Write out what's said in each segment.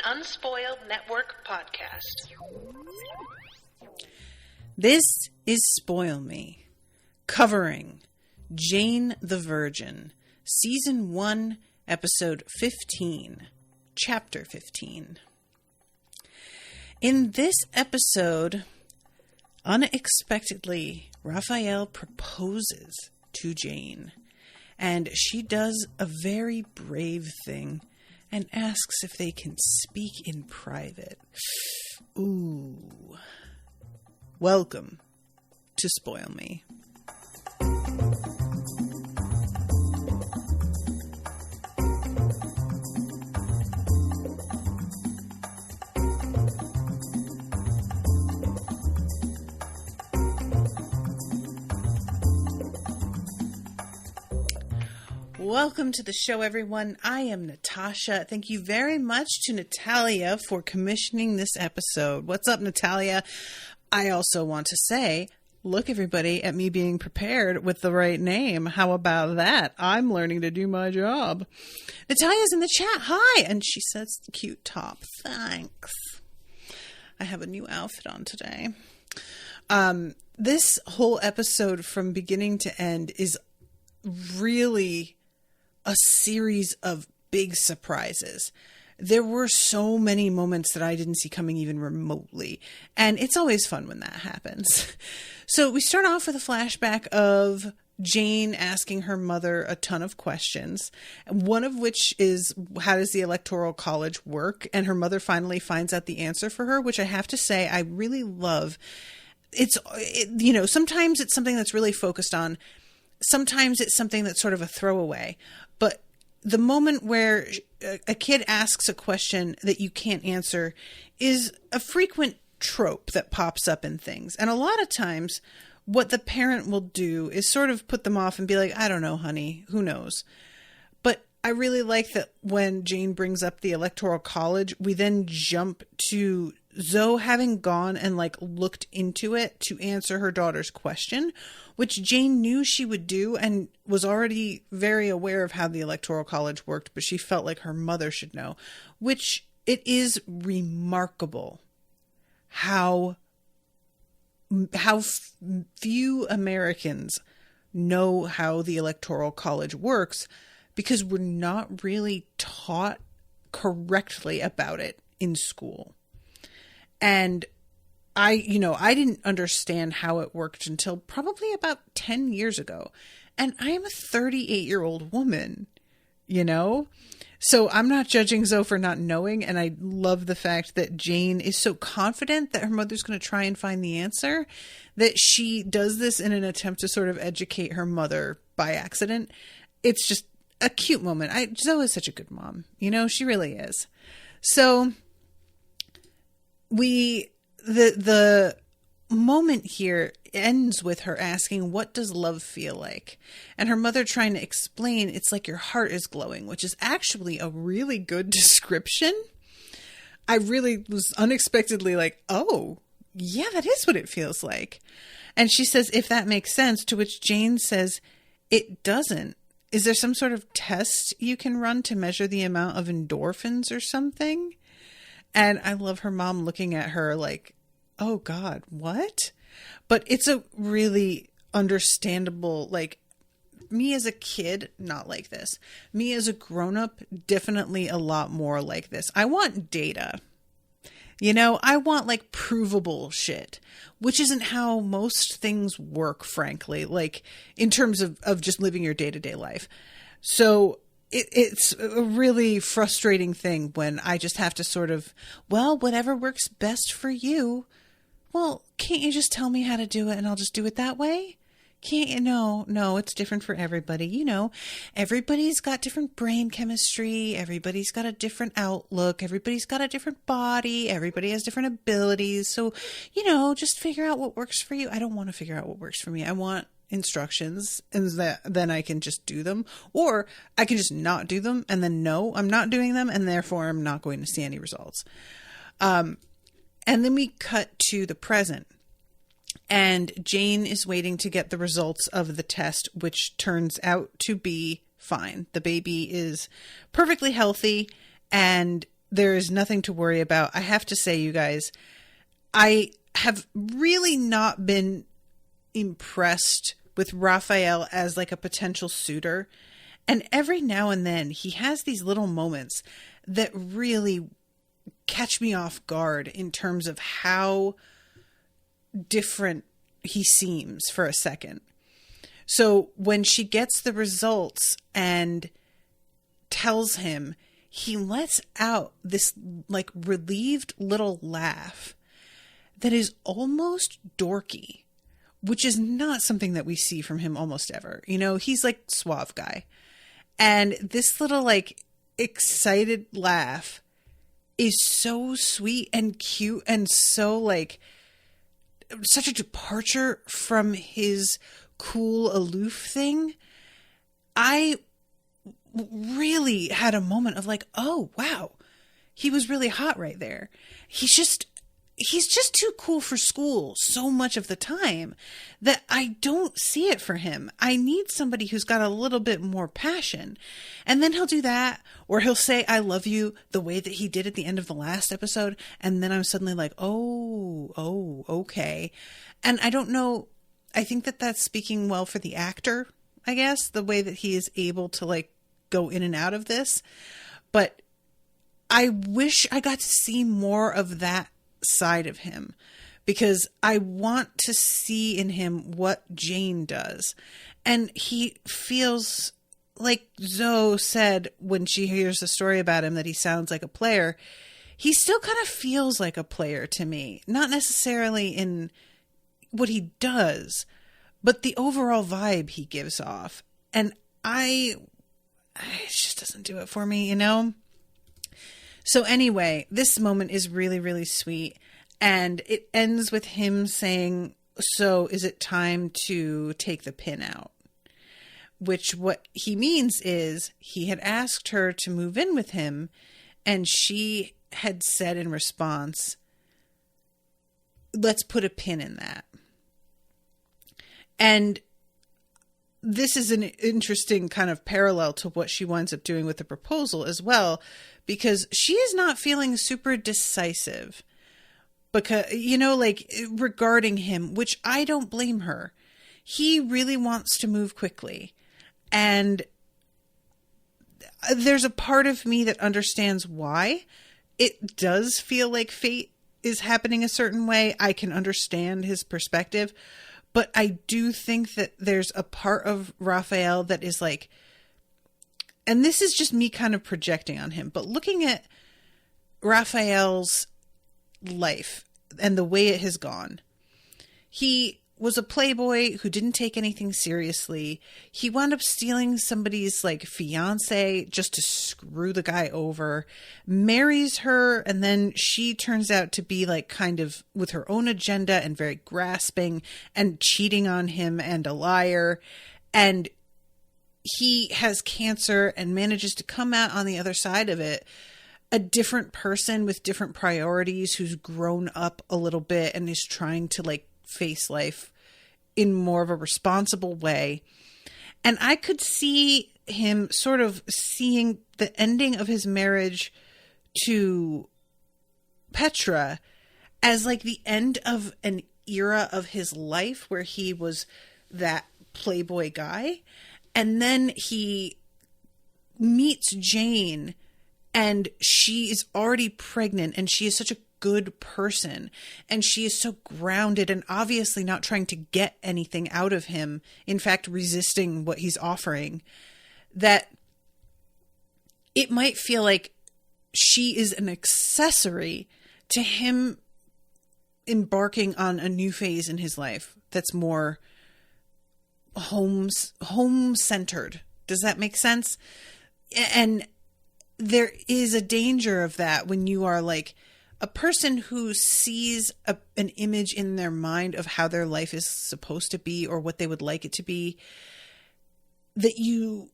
Unspoiled Network podcast. This is Spoil Me, covering Jane the Virgin, Season 1, Episode 15, Chapter 15. In this episode, unexpectedly, Rafael proposes to Jane, and she does a very brave thing and asks if they can speak in private. Ooh. Welcome to Spoil Me. Welcome to the show, everyone. I am Natasha. Thank you very much to Natalia for commissioning this episode. What's up, Natalia? I also want to say, look, everybody, at me being prepared with the right name. How about that? I'm learning to do my job. Natalia's in the chat. Hi. And she says, cute top. Thanks. I have a new outfit on today. This whole episode from beginning to end is really a series of big surprises. There were so many moments that I didn't see coming even remotely. And it's always fun when that happens. So we start off with a flashback of Jane asking her mother a ton of questions. One of which is, how does the Electoral College work? And her mother finally finds out the answer for her, which I have to say I really love. Sometimes it's something that's really focused on. Sometimes it's something that's sort of a throwaway. But the moment where a kid asks a question that you can't answer is a frequent trope that pops up in things. And a lot of times what the parent will do is sort of put them off and be like, I don't know, honey, who knows? But I really like that when Jane brings up the Electoral College, we then jump to Zoe having gone and looked into it to answer her daughter's question, which Jane knew she would do and was already very aware of how the Electoral College worked, but she felt like her mother should know, which it is remarkable how few Americans know how the Electoral College works, because we're not really taught correctly about it in school. And I didn't understand how it worked until probably about 10 years ago. And I am a 38-year-old woman, So I'm not judging Zoe for not knowing. And I love the fact that Jane is so confident that her mother's going to try and find the answer, that she does this in an attempt to sort of educate her mother by accident. It's just a cute moment. Zoe is such a good mom. She really is. So the moment here ends with her asking, what does love feel like? And her mother trying to explain, it's like your heart is glowing, which is actually a really good description. I really was unexpectedly like, oh, yeah, that is what it feels like. And she says, if that makes sense, to which Jane says, it doesn't. Is there some sort of test you can run to measure the amount of endorphins or something? And I love her mom looking at her like, oh God, what? But it's a really understandable, me as a kid, not like this. Me as a grown-up, definitely a lot more like this. I want data. I want provable shit, which isn't how most things work, frankly, in terms of just living your day-to-day life. So it's a really frustrating thing when I just have to sort of, whatever works best for you. Well, can't you just tell me how to do it and I'll just do it that way? Can't you? No, it's different for everybody. Everybody's got different brain chemistry. Everybody's got a different outlook. Everybody's got a different body. Everybody has different abilities. So, just figure out what works for you. I don't want to figure out what works for me. I want instructions, and then I can just do them, or I can just not do them and then no, I'm not doing them, and therefore I'm not going to see any results. And then we cut to the present, and Jane is waiting to get the results of the test, which turns out to be fine. The baby is perfectly healthy, and there is nothing to worry about. I have to say, you guys, I have really not been impressed with Rafael as like a potential suitor. And every now and then he has these little moments that really catch me off guard in terms of how different he seems for a second. So when she gets the results and tells him, he lets out this like relieved little laugh that is almost dorky, which is not something that we see from him almost ever. You know, he's like suave guy. And this little like excited laugh is so sweet and cute and so like such a departure from his cool aloof thing. I really had a moment of like, oh wow, he was really hot right there. He's just too cool for school so much of the time that I don't see it for him. I need somebody who's got a little bit more passion. And then he'll do that, or he'll say, I love you, the way that he did at the end of the last episode. And then I'm suddenly like, oh, okay. And I don't know. I think that that's speaking well for the actor, I guess, the way that he is able to like go in and out of this. But I wish I got to see more of that side of him, because I want to see in him what Jane does. And he feels like Zoe said when she hears the story about him that he sounds like a player. He still kind of feels like a player to me, not necessarily in what he does, but the overall vibe he gives off. And it just doesn't do it for me, you know? So anyway, this moment is really, really sweet. And it ends with him saying, so is it time to take the pin out? Which what he means is he had asked her to move in with him. And she had said in response, let's put a pin in that. And this is an interesting kind of parallel to what she winds up doing with the proposal as well, because she is not feeling super decisive, because, you know, like regarding him, which I don't blame her. He really wants to move quickly. And there's a part of me that understands why. It does feel like fate is happening a certain way. I can understand his perspective. But I do think that there's a part of Rafael that is like, and this is just me kind of projecting on him, but looking at Rafael's life and the way it has gone. He was a playboy who didn't take anything seriously. He wound up stealing somebody's like fiance just to screw the guy over, marries her, and then she turns out to be like kind of with her own agenda and very grasping and cheating on him and a liar. And he has cancer and manages to come out on the other side of it a different person with different priorities, who's grown up a little bit and is trying to like face life in more of a responsible way. And I could see him sort of seeing the ending of his marriage to Petra as like the end of an era of his life where he was that playboy guy. And then he meets Jane and she is already pregnant and she is such a good person and she is so grounded and obviously not trying to get anything out of him, in fact resisting what he's offering, that it might feel like she is an accessory to him embarking on a new phase in his life that's more home-centered. Does that make sense? And there is a danger of that when you are like a person who sees an image in their mind of how their life is supposed to be or what they would like it to be, that you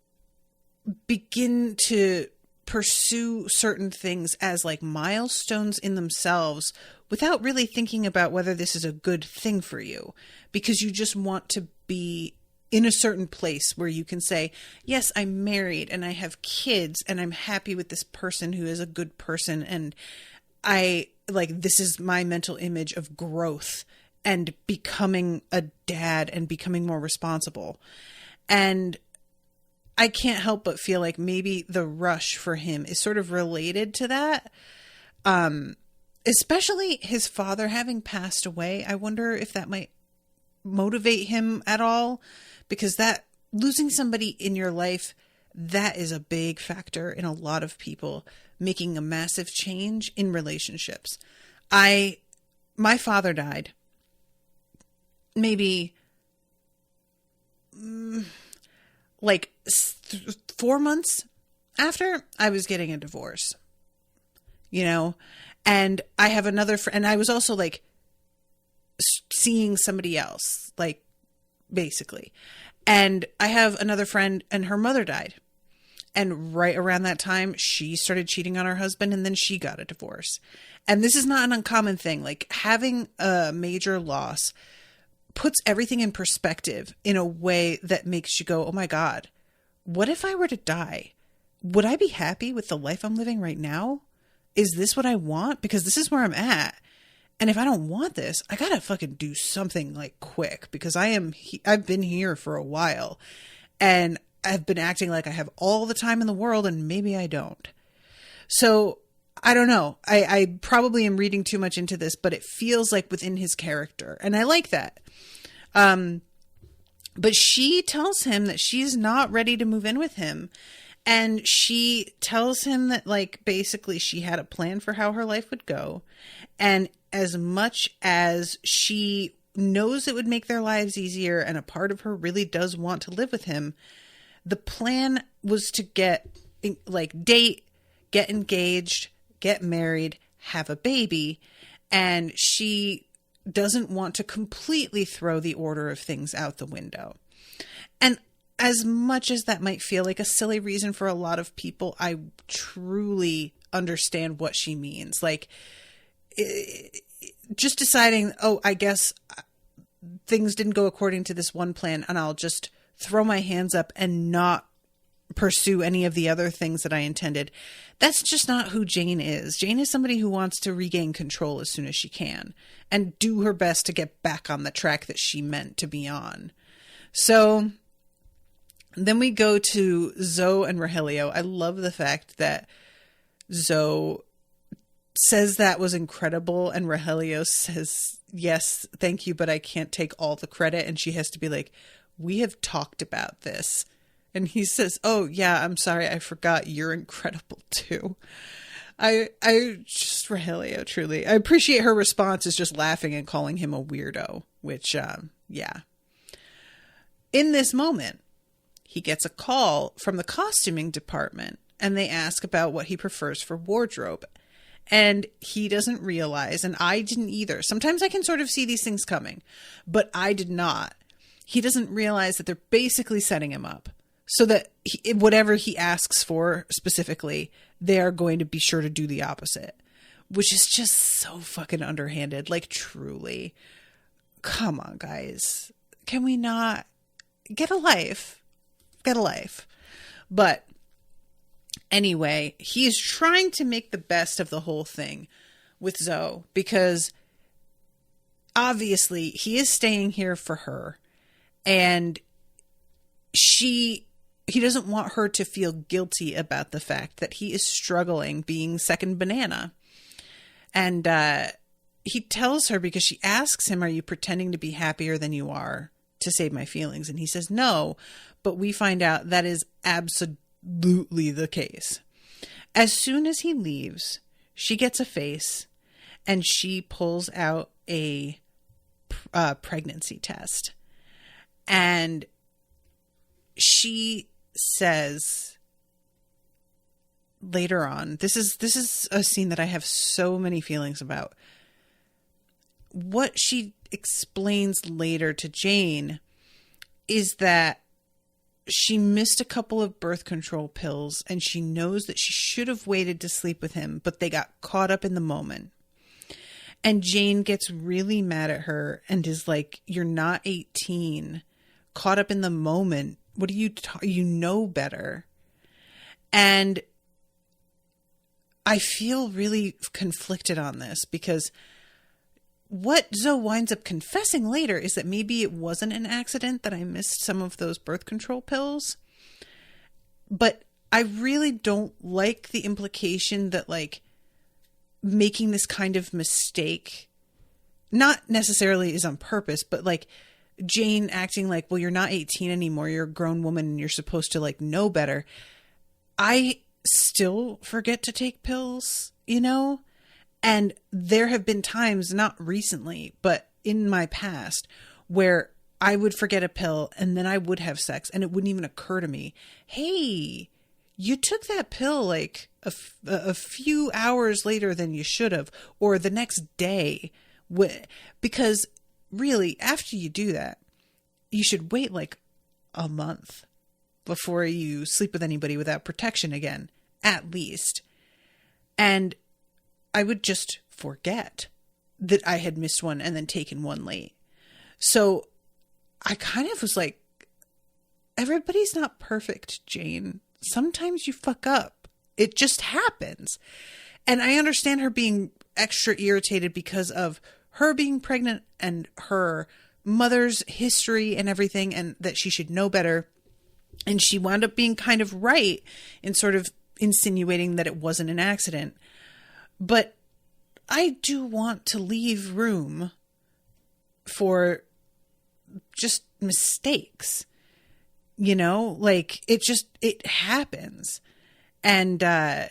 begin to pursue certain things as like milestones in themselves without really thinking about whether this is a good thing for you, because you just want to be in a certain place where you can say, yes, I'm married and I have kids and I'm happy with this person who is a good person. And this is my mental image of growth and becoming a dad and becoming more responsible. And I can't help but feel like maybe the rush for him is sort of related to that. Especially his father having passed away. I wonder if that might motivate him at all, because that losing somebody in your life, that is a big factor in a lot of people making a massive change in relationships. My father died maybe 4 months after I was getting a divorce, and I have another friend, and I was also like seeing somebody else, like basically. And I have another friend and her mother died. And right around that time, she started cheating on her husband and then she got a divorce. And this is not an uncommon thing. Like having a major loss puts everything in perspective in a way that makes you go, oh my God, what if I were to die? Would I be happy with the life I'm living right now? Is this what I want? Because this is where I'm at. And if I don't want this, I gotta fucking do something like quick, because I've been here for a while and I've been acting like I have all the time in the world and maybe I don't. So I don't know. I probably am reading too much into this, but it feels like within his character. And I like that. But she tells him that she's not ready to move in with him. And she tells him that basically she had a plan for how her life would go. And as much as she knows it would make their lives easier and a part of her really does want to live with him, the plan was to date, get engaged, get married, have a baby. And she doesn't want to completely throw the order of things out the window. And as much as that might feel like a silly reason for a lot of people, I truly understand what she means. Just deciding, I guess things didn't go according to this one plan and I'll just throw my hands up and not pursue any of the other things that I intended. That's just not who Jane is. Jane is somebody who wants to regain control as soon as she can and do her best to get back on the track that she meant to be on. So then we go to Zoe and Rogelio. I love the fact that Zoe says that was incredible and Rogelio says, yes, thank you, but I can't take all the credit. And she has to be like, we have talked about this. And he says, oh yeah, I'm sorry, I forgot, you're incredible too. I just, Rogelio, truly, I appreciate her response is just laughing and calling him a weirdo, which, yeah. In this moment, he gets a call from the costuming department and they ask about what he prefers for wardrobe. And he doesn't realize, and I didn't either. Sometimes I can sort of see these things coming, but I did not. He doesn't realize that they're basically setting him up so that whatever he asks for specifically, they are going to be sure to do the opposite, which is just so fucking underhanded. Truly, come on, guys. Can we not get a life? Get a life. But anyway, he is trying to make the best of the whole thing with Zoe because obviously he is staying here for her and he doesn't want her to feel guilty about the fact that he is struggling being second banana. And he tells her, because she asks him, are you pretending to be happier than you are to save my feelings? And he says, no, but we find out that is absolutely the case. As soon as he leaves, she gets a face and she pulls out a pregnancy test. And she says later on, this is a scene that I have so many feelings about. What she explains later to Jane is that she missed a couple of birth control pills and she knows that she should have waited to sleep with him, but they got caught up in the moment. And Jane gets really mad at her and is like, you're not 18. caught up in the moment. What do you know better? And I feel really conflicted on this because what Zoe winds up confessing later is that maybe it wasn't an accident that I missed some of those birth control pills. But I really don't like the implication that like making this kind of mistake, not necessarily is on purpose, but like Jane acting like, well, you're not 18 anymore. You're a grown woman and you're supposed to like know better. I still forget to take pills, you know? And there have been times, not recently, but in my past, where I would forget a pill and then I would have sex and it wouldn't even occur to me, hey, you took that pill like a few hours later than you should have, or the next day. Because really, after you do that, you should wait like a month before you sleep with anybody without protection again, at least. And I would just forget that I had missed one and then taken one late. So I kind of was like, everybody's not perfect, Jane. Sometimes you fuck up. It just happens. And I understand her being extra irritated because of her being pregnant and her mother's history and everything, and that she should know better. And she wound up being kind of right in sort of insinuating that it wasn't an accident. But I do want to leave room for just mistakes, you know, like it happens. And I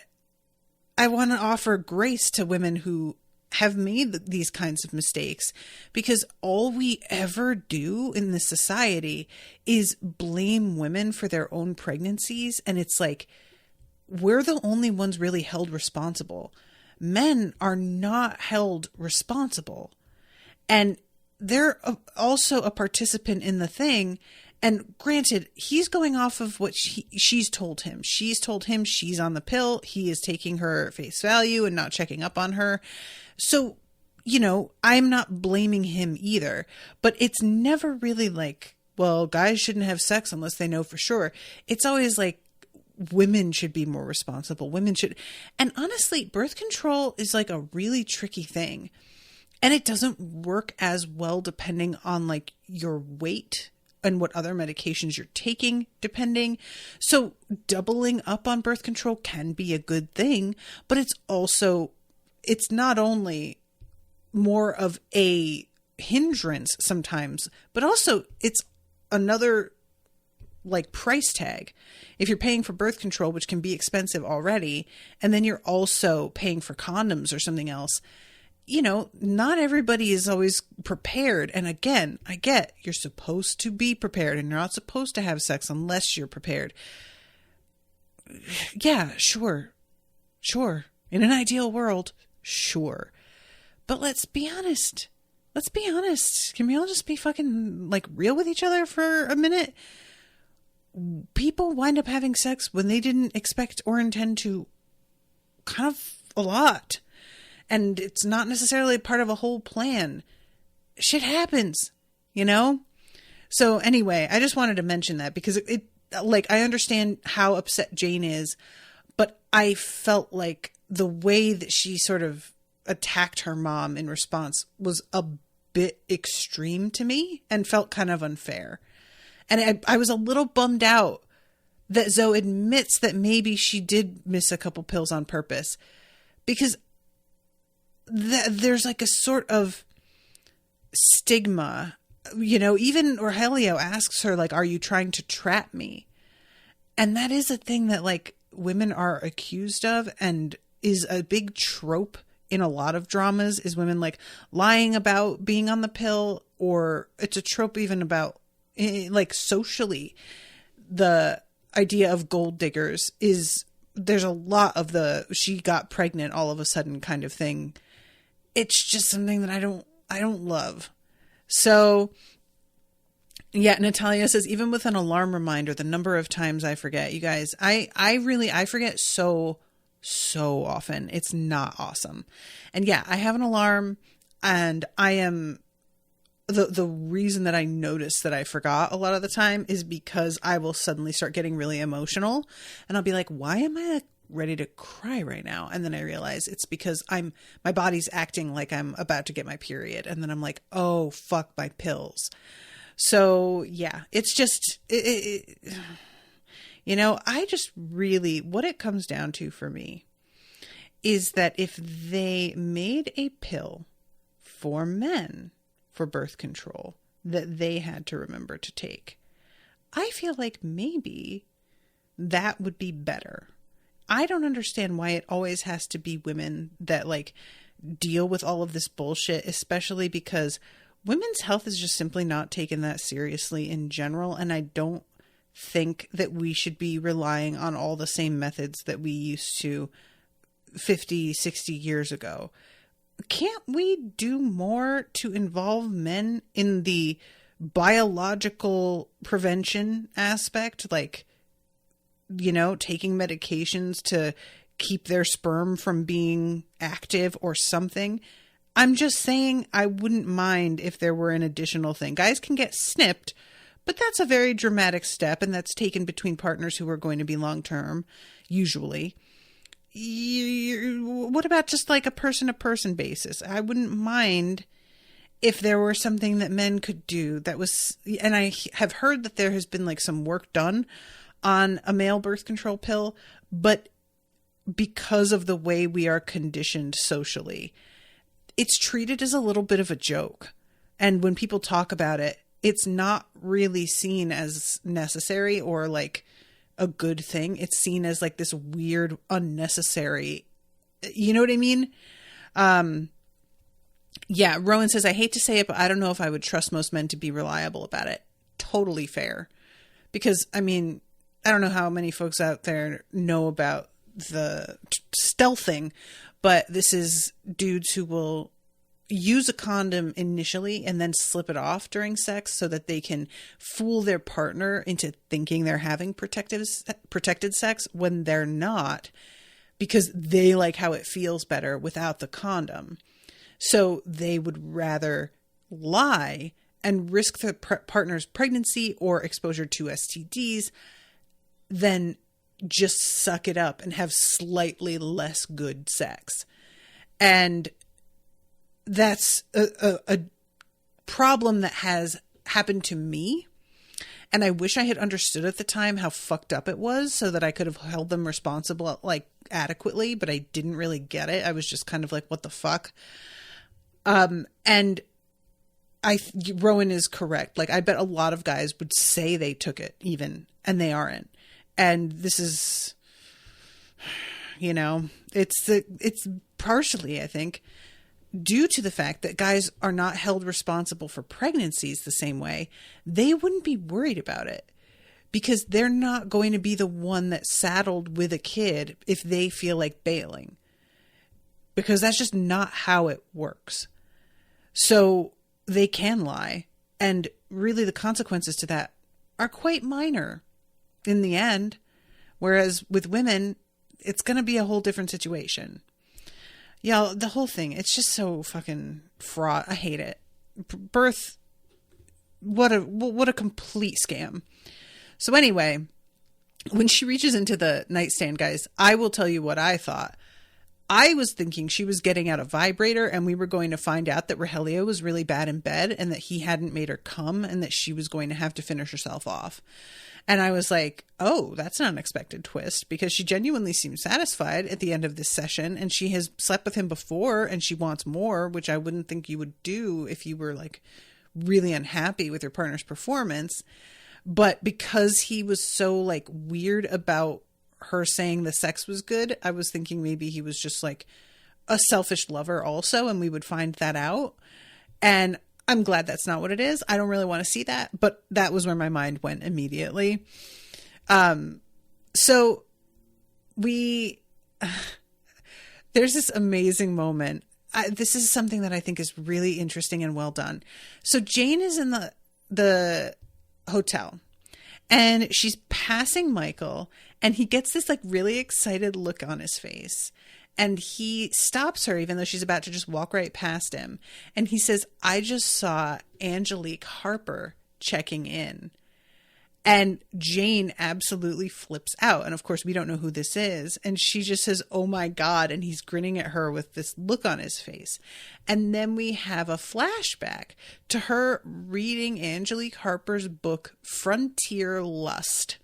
want to offer grace to women who have made these kinds of mistakes, because all we ever do in this society is blame women for their own pregnancies. And it's like, we're the only ones really held responsible. Men are not held responsible. And they're also a participant in the thing. And granted, he's going off of what she's told him. She's told him she's on the pill. He is taking her face value and not checking up on her. So, you know, I'm not blaming him either. But it's never really like, well, guys shouldn't have sex unless they know for sure. It's always like, women should be more responsible. Women should. And honestly, birth control is like a really tricky thing. And it doesn't work as well depending on like your weight and what other medications you're taking, depending. So doubling up on birth control can be a good thing, but it's not only more of a hindrance sometimes, but also it's another like price tag. If you're paying for birth control, which can be expensive already, and then you're also paying for condoms or something else, you know, not everybody is always prepared. And again, I get you're supposed to be prepared and you're not supposed to have sex unless you're prepared. Yeah, sure. In an ideal world, sure. But let's be honest. Can we all just be fucking like real with each other for a minute? People wind up having sex when they didn't expect or intend to, kind of a lot. And it's not necessarily part of a whole plan. Shit happens, you know? So anyway, I just wanted to mention that because it like, I understand how upset Jane is, but I felt like the way that she sort of attacked her mom in response was a bit extreme to me and felt kind of unfair. And I was a little bummed out that Zoe admits that maybe she did miss a couple pills on purpose, because there's like a sort of stigma, you know. Even Aurelio asks her, like, are you trying to trap me? And that is a thing that like women are accused of and is a big trope in a lot of dramas, is women like lying about being on the pill, or it's a trope even about like socially, the idea of gold diggers is, there's a lot of the she got pregnant all of a sudden kind of thing. It's just something that I don't love. So yeah, Natalia says, even with an alarm reminder, the number of times I forget, you guys, I forget so often. It's not awesome. And yeah, I have an alarm and I am the reason that I notice that I forgot a lot of the time is because I will suddenly start getting really emotional, and I'll be like, why am I like ready to cry right now? And then I realize it's because my body's acting like I'm about to get my period. And then I'm like, oh, fuck my pills. So yeah, it's just, you know, I just really, what it comes down to for me is that if they made a pill for men for birth control that they had to remember to take, I feel like maybe that would be better. I don't understand why it always has to be women that like deal with all of this bullshit, especially because women's health is just simply not taken that seriously in general. And I don't think that we should be relying on all the same methods that we used to 50, 60 years ago. Can't we do more to involve men in the biological prevention aspect? Like, you know, taking medications to keep their sperm from being active or something. I'm just saying I wouldn't mind if there were an additional thing. Guys can get snipped, but that's a very dramatic step, and that's taken between partners who are going to be long-term, usually. What about just like a person-to-person basis? I wouldn't mind if there were something that men could do that was, and I have heard that there has been like some work done on a male birth control pill, but because of the way we are conditioned socially, it's treated as a little bit of a joke. And when people talk about it, it's not really seen as necessary or like a good thing. It's seen as like this weird, unnecessary, you know what I mean? Yeah. Rowan says, I hate to say it, but I don't know if I would trust most men to be reliable about it. Totally fair. Because I mean, I don't know how many folks out there know about the stealthing, but this is dudes who will use a condom initially and then slip it off during sex so that they can fool their partner into thinking they're having protected sex when they're not, because they like how it feels better without the condom. So they would rather lie and risk their partner's pregnancy or exposure to STDs than just suck it up and have slightly less good sex. And that's a problem that has happened to me. And I wish I had understood at the time how fucked up it was so that I could have held them responsible like adequately, but I didn't really get it. I was just kind of like, what the fuck? And Rowan is correct. Like, I bet a lot of guys would say they took it even, and they aren't. And this is, you know, it's partially, I think, due to the fact that guys are not held responsible for pregnancies the same way. They wouldn't be worried about it because they're not going to be the one that's saddled with a kid if they feel like bailing, because that's just not how it works. So they can lie, and really the consequences to that are quite minor in the end. Whereas with women, it's going to be a whole different situation. Yeah, the whole thing, it's just so fucking fraught. I hate it. Birth, what a complete scam. So anyway, when she reaches into the nightstand, guys, I will tell you what I thought. I was thinking she was getting out a vibrator and we were going to find out that Rogelio was really bad in bed and that he hadn't made her come and that she was going to have to finish herself off. And I was like, oh, that's an unexpected twist, because she genuinely seems satisfied at the end of this session and she has slept with him before and she wants more, which I wouldn't think you would do if you were like really unhappy with your partner's performance. But because he was so like weird about her saying the sex was good, I was thinking maybe he was just like a selfish lover also, and we would find that out. And I'm glad that's not what it is. I don't really want to see that, but that was where my mind went immediately. So there's this amazing moment. This is something that I think is really interesting and well done. So Jane is in the hotel and she's passing Michael, and he gets this like really excited look on his face. And he stops her, even though she's about to just walk right past him. And he says, I just saw Angelique Harper checking in. And Jane absolutely flips out. And of course, we don't know who this is. And she just says, oh my God. And he's grinning at her with this look on his face. And then we have a flashback to her reading Angelique Harper's book, Frontier Lust.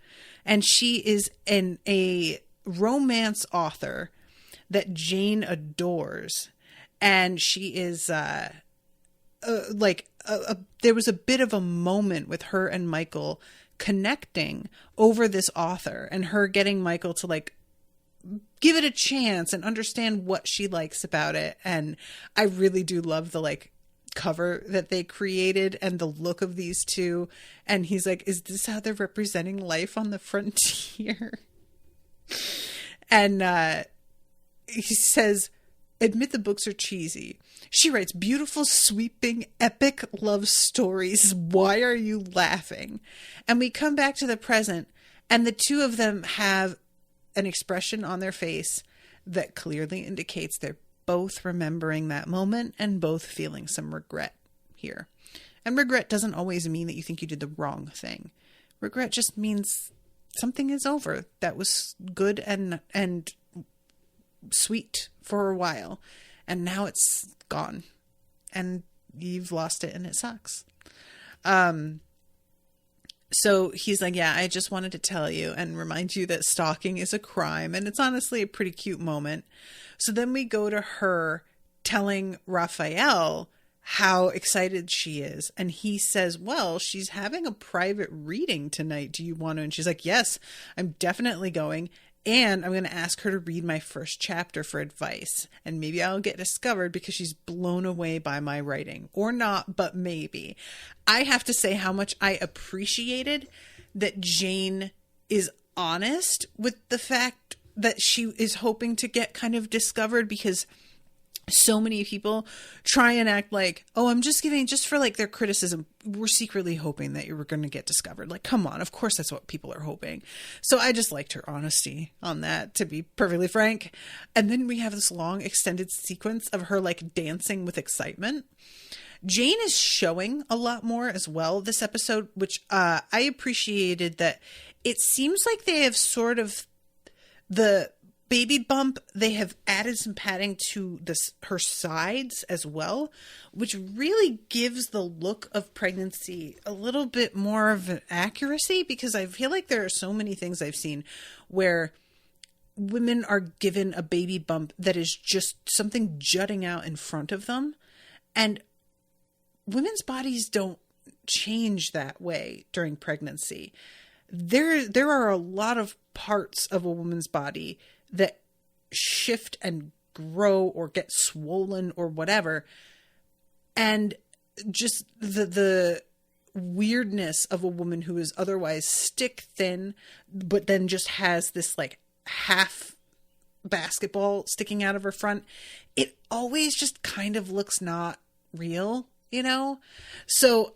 And she is a romance author that Jane adores. And she is there was a bit of a moment with her and Michael connecting over this author, and her getting Michael to like give it a chance and understand what she likes about it. And I really do love the like cover that they created and the look of these two. And he's like, is this how they're representing life on the frontier? And he says, admit the books are cheesy. She writes beautiful, sweeping, epic love stories. Why are you laughing? And we come back to the present, and the two of them have an expression on their face that clearly indicates they're both remembering that moment and both feeling some regret here. And regret doesn't always mean that you think you did the wrong thing. Regret just means something is over that was good and sweet for a while, and now it's gone and you've lost it and it sucks. So he's like, yeah, I just wanted to tell you and remind you that stalking is a crime. And it's honestly a pretty cute moment. So then we go to her telling Rafael how excited she is. And he says, well, she's having a private reading tonight. Do you want to? And she's like, yes, I'm definitely going. And I'm going to ask her to read my first chapter for advice. And maybe I'll get discovered because she's blown away by my writing. Or not, but maybe. I have to say how much I appreciated that Jane is honest with the fact that she is hoping to get kind of discovered, because so many people try and act like, oh, I'm just giving just for like their criticism. We're secretly hoping that you were going to get discovered. Like, come on. Of course, that's what people are hoping. So I just liked her honesty on that, to be perfectly frank. And then we have this long extended sequence of her like dancing with excitement. Jane is showing a lot more as well this episode, which I appreciated that it seems like they have sort of the baby bump, they have added some padding to her sides as well, which really gives the look of pregnancy a little bit more of an accuracy, because I feel like there are so many things I've seen where women are given a baby bump that is just something jutting out in front of them, and women's bodies don't change that way during pregnancy. There are a lot of parts of a woman's body that shift and grow or get swollen or whatever. And just the weirdness of a woman who is otherwise stick thin, but then just has this like half basketball sticking out of her front. It always just kind of looks not real, you know? So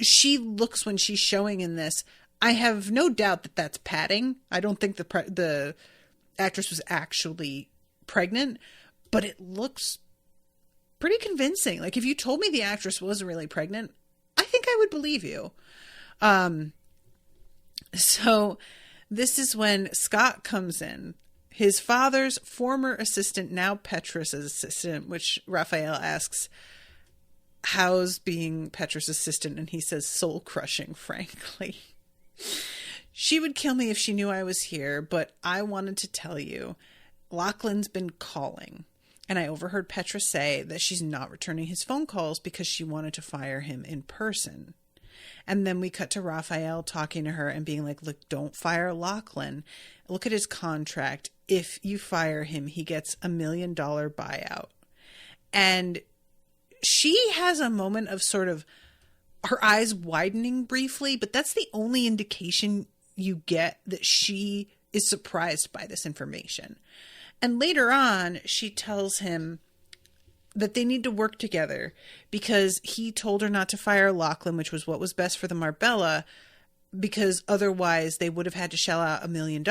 she looks, when she's showing in this, I have no doubt that that's padding. I don't think the actress was actually pregnant, but it looks pretty convincing. Like, if you told me the actress wasn't really pregnant, I think I would believe you. So this is when Scott comes in, his father's former assistant, now Petrus's assistant, which Rafael asks, how's being Petrus' assistant? And he says, soul crushing, frankly. She would kill me if she knew I was here, but I wanted to tell you, Lachlan's been calling. And I overheard Petra say that she's not returning his phone calls because she wanted to fire him in person. And then we cut to Rafael talking to her and being like, look, don't fire Lachlan. Look at his contract. If you fire him, he gets $1 million buyout. And she has a moment of sort of her eyes widening briefly, but that's the only indication you get that she is surprised by this information. And later on, she tells him that they need to work together because he told her not to fire Lachlan, which was what was best for the Marbella, because otherwise they would have had to shell out $1 million.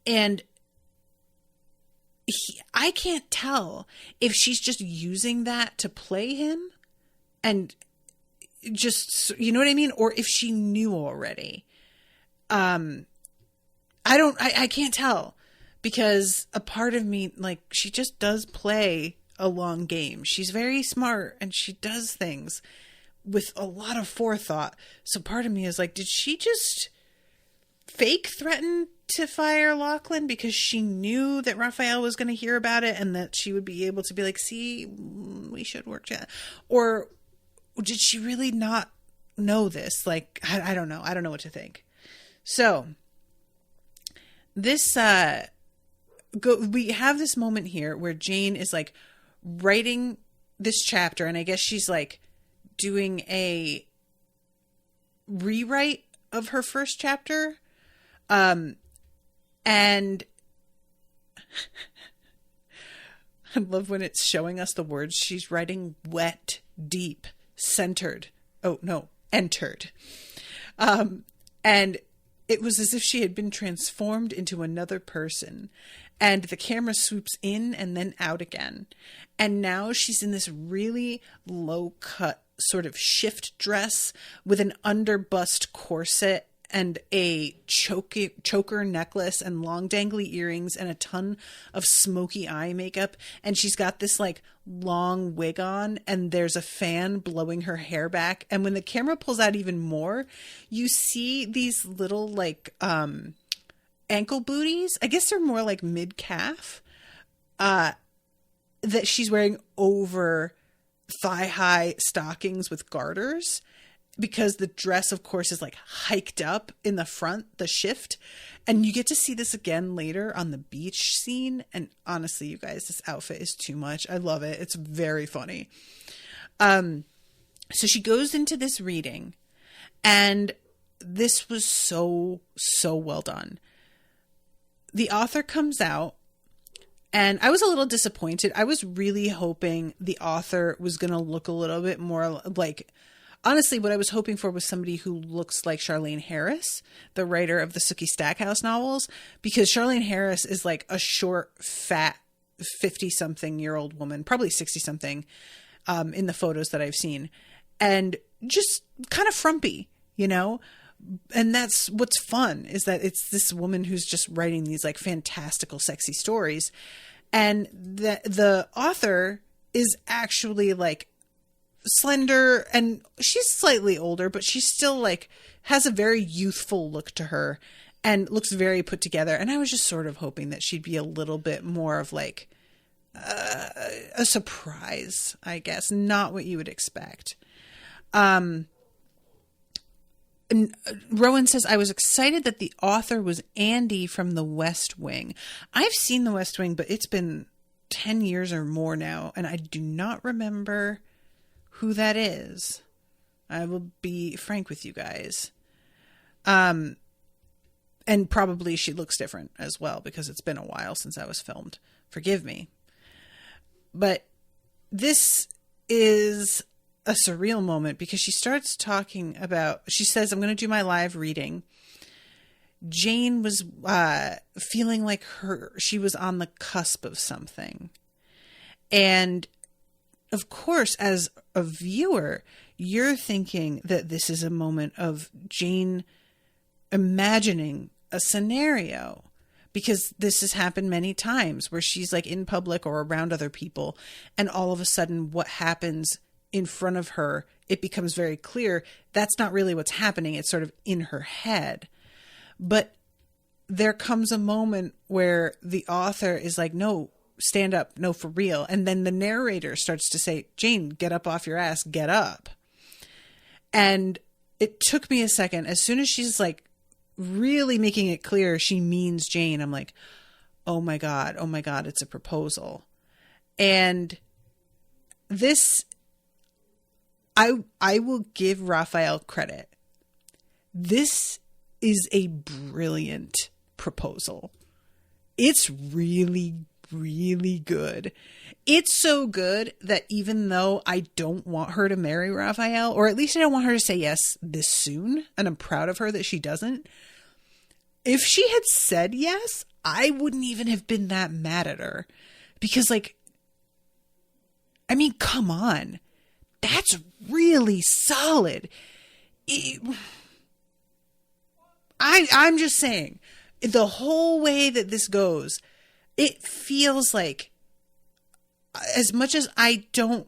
And I can't tell if she's just using that to play him and just, you know what I mean? Or if she knew already. I can't tell, because a part of me, like, she just does play a long game. She's very smart and she does things with a lot of forethought. So part of me is like, did she just fake threaten to fire Lachlan because she knew that Rafael was going to hear about it and that she would be able to be like, see, we should work together? Or did she really not know this? Like, I don't know. I don't know what to think. So this, we have this moment here where Jane is like writing this chapter, and I guess she's like doing a rewrite of her first chapter. And I love when it's showing us the words she's writing: wet, deep, centered. Oh no, entered. And it was as if she had been transformed into another person, and the camera swoops in and then out again. And now she's in this really low cut sort of shift dress with an underbust corset and a choker necklace and long dangly earrings and a ton of smoky eye makeup. And she's got this like long wig on, and there's a fan blowing her hair back. And when the camera pulls out even more, you see these little like ankle booties. I guess they're more like mid-calf, that she's wearing over thigh-high stockings with garters, because the dress, of course, is like hiked up in the front, the shift. And you get to see this again later on the beach scene. And honestly, you guys, this outfit is too much. I love it. It's very funny. So she goes into this reading, and this was so well done. The author comes out, and I was a little disappointed. I was really hoping the author was going to look a little bit more like, honestly, what I was hoping for was somebody who looks like Charlaine Harris, the writer of the Sookie Stackhouse novels, because Charlaine Harris is like a short, fat, 50-something-year-old woman, probably 60-something, in the photos that I've seen, and just kind of frumpy, you know? And that's what's fun, is that it's this woman who's just writing these like fantastical, sexy stories. And the author is actually like slender, and she's slightly older, but she's still like has a very youthful look to her and looks very put together. And I was just sort of hoping that she'd be a little bit more of like a surprise, I guess, not what you would expect. And Rowan says, I was excited that the author was Andy from The West Wing. I've seen The West Wing, but it's been 10 years or more now, and I do not remember who that is. I will be frank with you guys. And probably she looks different as well, because it's been a while since I was filmed. Forgive me. But this is a surreal moment, because she starts talking about, she says, I'm going to do my live reading. Jane was feeling like she was on the cusp of something. And of course, as a viewer, you're thinking that this is a moment of Jane imagining a scenario, because this has happened many times where she's like in public or around other people, and all of a sudden what happens in front of her, it becomes very clear that's not really what's happening. It's sort of in her head. But there comes a moment where the author is like, no, stand up. No, for real. And then the narrator starts to say, Jane, get up off your ass, get up. And it took me a second. As soon as she's like really making it clear she means Jane, I'm like, oh my God, it's a proposal. And this, I will give Rafael credit. This is a brilliant proposal. It's really, really good. It's so good that even though I don't want her to marry Rafael, or at least I don't want her to say yes this soon, and I'm proud of her that she doesn't, if she had said yes, I wouldn't even have been that mad at her because, like, I mean, come on. That's really solid. I'm just saying, the whole way that this goes, it feels like, as much as I don't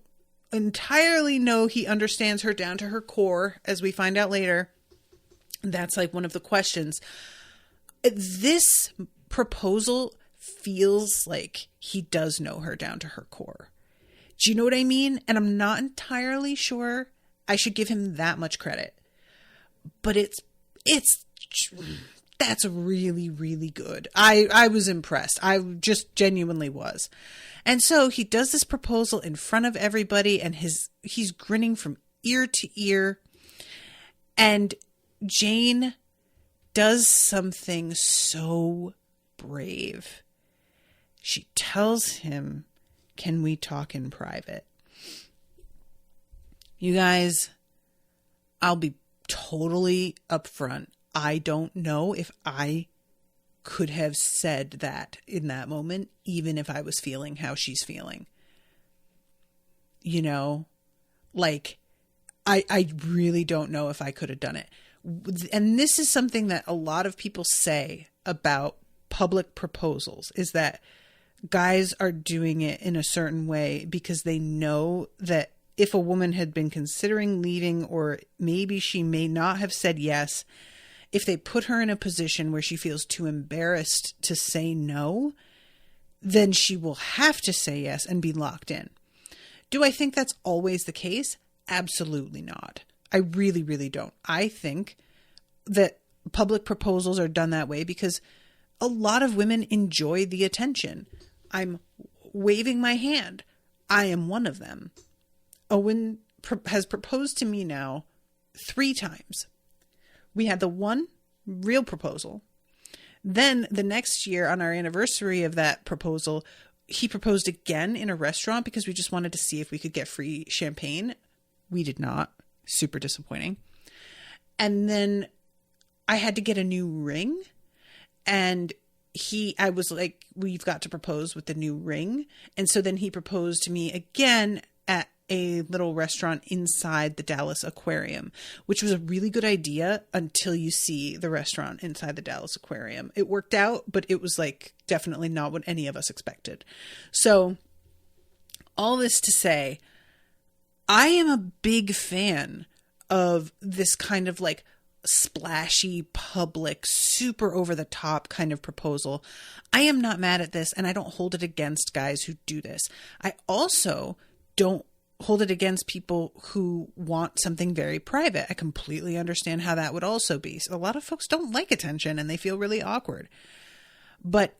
entirely know he understands her down to her core, as we find out later, that's like one of the questions. This proposal feels like he does know her down to her core. Do you know what I mean? And I'm not entirely sure I should give him that much credit. But that's really, really good. I was impressed. I just genuinely was. And so he does this proposal in front of everybody, and he's grinning from ear to ear. And Jane does something so brave. She tells him, "Can we talk in private?" You guys, I'll be totally upfront. I don't know if I could have said that in that moment, even if I was feeling how she's feeling. You know, like, I really don't know if I could have done it. And this is something that a lot of people say about public proposals, is that guys are doing it in a certain way because they know that if a woman had been considering leaving, or maybe she may not have said yes, if they put her in a position where she feels too embarrassed to say no, then she will have to say yes and be locked in. Do I think that's always the case? Absolutely not. I really, really don't. I think that public proposals are done that way because a lot of women enjoy the attention. I'm waving my hand. I am one of them. Owen has proposed to me now 3 times. We had the one real proposal. Then the next year, on our anniversary of that proposal, he proposed again in a restaurant because we just wanted to see if we could get free champagne. We did not. Super disappointing. And then I had to get a new ring. And I was like, we've got to propose with the new ring. And so then he proposed to me again at a little restaurant inside the Dallas Aquarium, which was a really good idea until you see the restaurant inside the Dallas Aquarium. It worked out, but it was like definitely not what any of us expected. So all this to say, I am a big fan of this kind of like splashy, public, super over the top kind of proposal. I am not mad at this, and I don't hold it against guys who do this. I also don't hold it against people who want something very private. I completely understand how that would also be. So a lot of folks don't like attention and they feel really awkward. But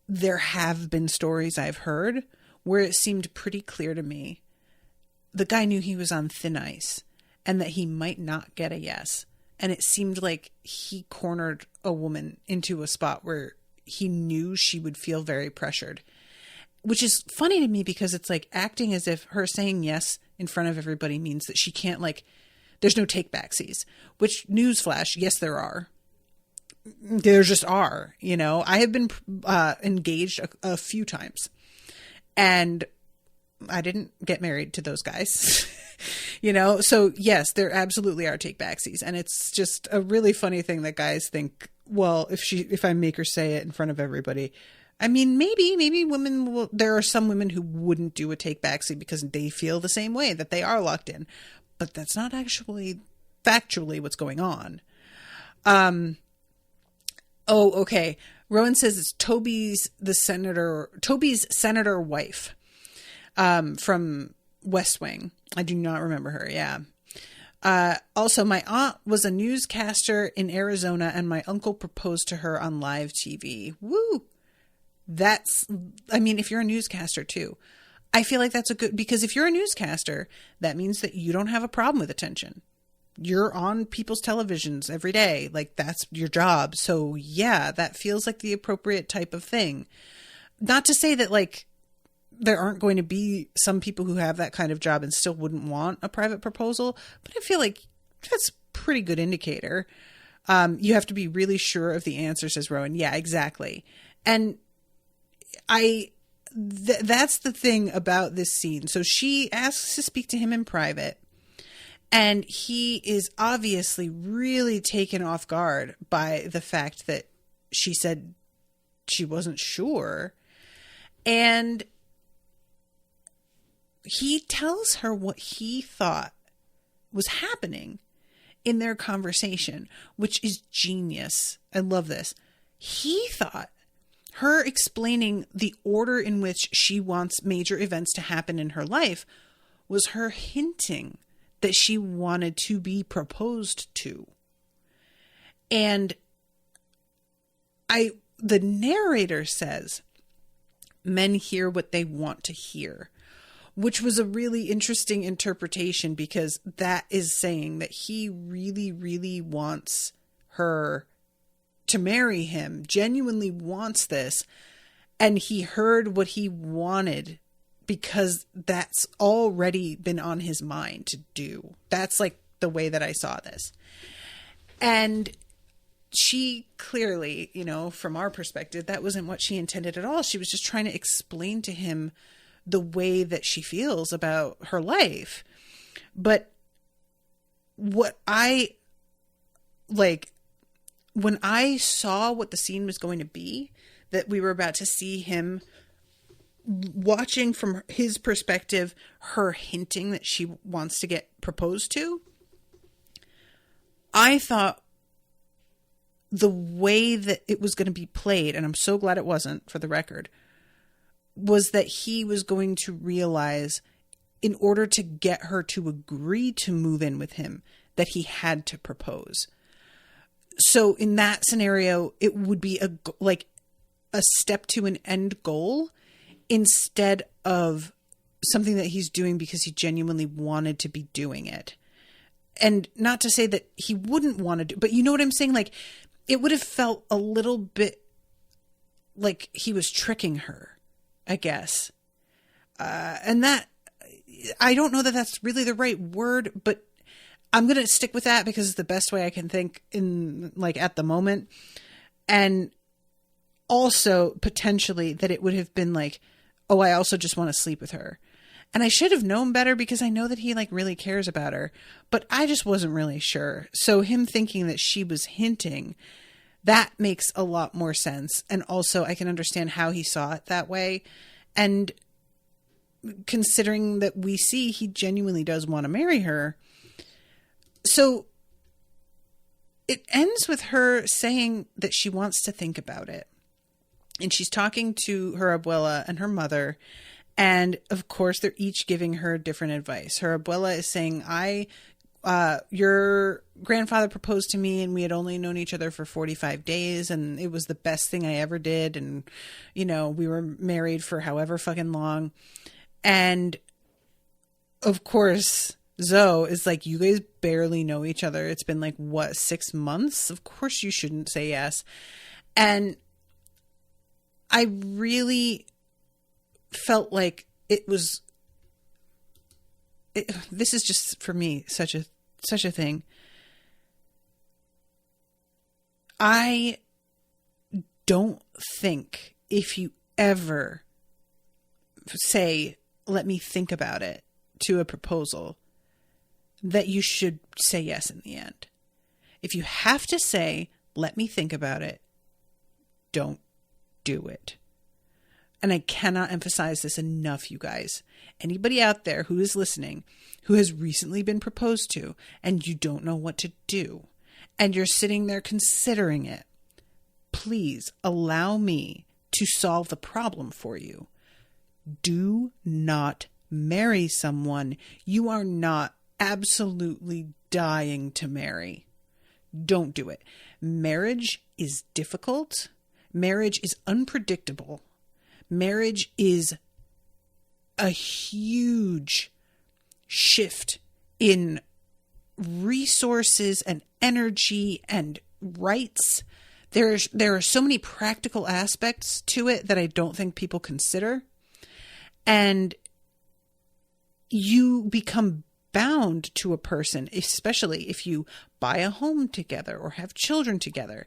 there have been stories I've heard where it seemed pretty clear to me the guy knew he was on thin ice and that he might not get a yes. And it seemed like he cornered a woman into a spot where he knew she would feel very pressured. Which is funny to me because it's like acting as if her saying yes in front of everybody means that she can't, like, there's no take backsies, which, newsflash, yes, there are. There just are, you know. I have been engaged a few times and I didn't get married to those guys, you know? So yes, there absolutely are take backsies. And it's just a really funny thing that guys think, well, if I make her say it in front of everybody, I mean, maybe women will, there are some women who wouldn't do a take backseat because they feel the same way, that they are locked in, but that's not actually factually what's going on. Oh, okay. Rowan says it's Toby's senator wife, from West Wing. I do not remember her. Yeah. Also, my aunt was a newscaster in Arizona and my uncle proposed to her on live TV. Woo! I mean, if you're a newscaster too, I feel like that's because if you're a newscaster, that means that you don't have a problem with attention. You're on people's televisions every day. Like, that's your job. So yeah, that feels like the appropriate type of thing. Not to say that, like, there aren't going to be some people who have that kind of job and still wouldn't want a private proposal, but I feel like that's a pretty good indicator. You have to be really sure of the answer, says Rowan. Yeah, exactly. And that's the thing about this scene. So she asks to speak to him in private, and he is obviously really taken off guard by the fact that she said she wasn't sure. And he tells her what he thought was happening in their conversation, which is genius. I love this. He thought her explaining the order in which she wants major events to happen in her life was her hinting that she wanted to be proposed to. And the narrator says, men hear what they want to hear, which was a really interesting interpretation, because that is saying that he really, really wants her to marry him, genuinely wants this, and he heard what he wanted because that's already been on his mind to do. That's like the way that I saw this. And she clearly, you know, from our perspective, that wasn't what she intended at all. She was just trying to explain to him the way that she feels about her life. But what I like, when I saw what the scene was going to be, that we were about to see him watching from his perspective, her hinting that she wants to get proposed to, I thought the way that it was going to be played, and I'm so glad it wasn't, for the record, was that he was going to realize, in order to get her to agree to move in with him, that he had to propose. So in that scenario, it would be a step to an end goal instead of something that he's doing because he genuinely wanted to be doing it. And not to say that he wouldn't want to do, but you know what I'm saying? Like, it would have felt a little bit like he was tricking her, I guess. And that, I don't know that that's really the right word, but I'm going to stick with that because it's the best way I can think in, like, at the moment. And also potentially that it would have been like, oh, I also just want to sleep with her. And I should have known better because I know that he like really cares about her, but I just wasn't really sure. So him thinking that she was hinting, that makes a lot more sense. And also I can understand how he saw it that way. And considering that we see he genuinely does want to marry her. So it ends with her saying that she wants to think about it. And she's talking to her abuela and her mother. And of course, they're each giving her different advice. Her abuela is saying, your grandfather proposed to me and we had only known each other for 45 days. And it was the best thing I ever did. And, you know, we were married for however fucking long. And of course, Zoe is like, you guys barely know each other. It's been like, what, 6 months? Of course you shouldn't say yes. And I really felt like this is just for me such a thing. I don't think if you ever say, let me think about it, to a proposal, that you should say yes in the end. If you have to say, let me think about it, don't do it. And I cannot emphasize this enough, you guys. Anybody out there who is listening, who has recently been proposed to, and you don't know what to do, and you're sitting there considering it, please allow me to solve the problem for you. Do not marry someone you are not absolutely dying to marry. Don't do it. Marriage is difficult. Marriage is unpredictable. Marriage is a huge shift in resources and energy and rights. There are so many practical aspects to it that I don't think people consider. And you become bound to a person, especially if you buy a home together or have children together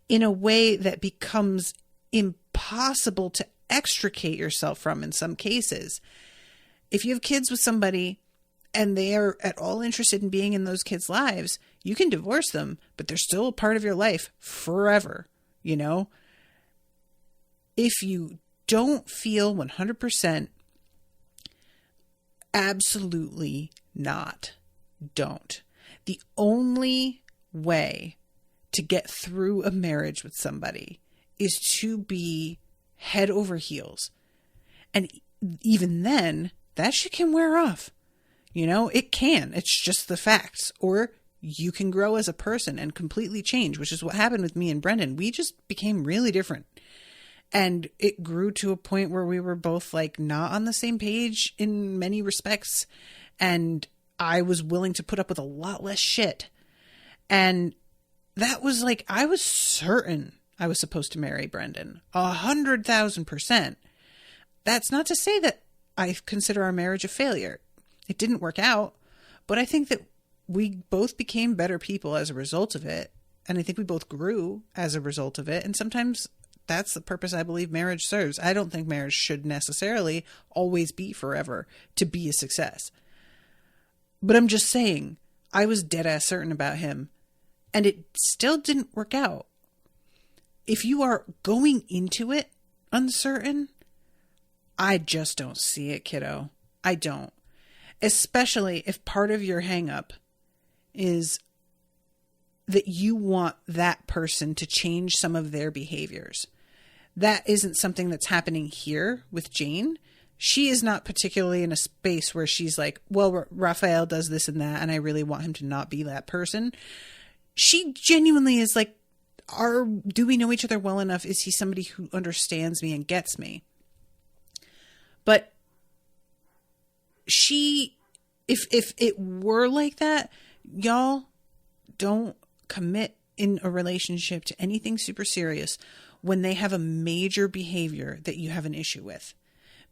in a way that becomes impossible to extricate yourself from in some cases. If you have kids with somebody and they are at all interested in being in those kids' lives, you can divorce them, but they're still a part of your life forever, you know? If you don't feel 100%, absolutely not. Don't. The only way to get through a marriage with somebody is to be head over heels. And even then, that shit can wear off. You know, it can. It's just the facts. Or you can grow as a person and completely change, which is what happened with me and Brendan. We just became really different. And it grew to a point where we were both like not on the same page in many respects. And I was willing to put up with a lot less shit. And that was like, I was certain I was supposed to marry Brendan. 100,000%. That's not to say that I consider our marriage a failure. It didn't work out, but I think that we both became better people as a result of it. And I think we both grew as a result of it. And sometimes that's the purpose I believe marriage serves. I don't think marriage should necessarily always be forever to be a success. But I'm just saying, I was dead ass certain about him, and it still didn't work out. If you are going into it uncertain, I just don't see it, kiddo. I don't. Especially if part of your hang up is that you want that person to change some of their behaviors. That isn't something that's happening here with Jane. She is not particularly in a space where she's like, well, Rafael does this and that, and I really want him to not be that person. She genuinely is like, do we know each other well enough? Is he somebody who understands me and gets me? But if it were like that, y'all don't commit in a relationship to anything super serious when they have a major behavior that you have an issue with,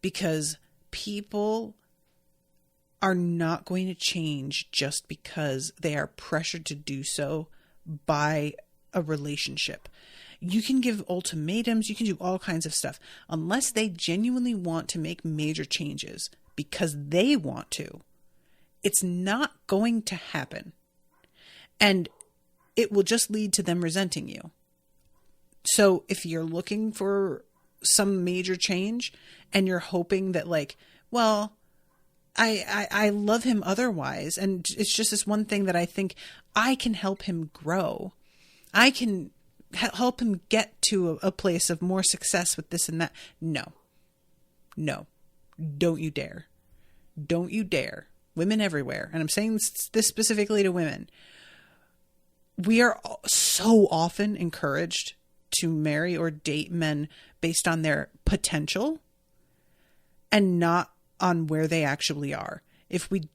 because people are not going to change just because they are pressured to do so by a relationship. You can give ultimatums, you can do all kinds of stuff. Unless they genuinely want to make major changes because they want to, it's not going to happen. And it will just lead to them resenting you. So if you're looking for some major change and you're hoping that like, well, I love him otherwise, and it's just this one thing that I think I can help him grow. I can help him get to a place of more success with this and that. No, don't you dare. Don't you dare. Women everywhere. And I'm saying this specifically to women. We are so often encouraged to marry or date men based on their potential and not on where they actually are. If we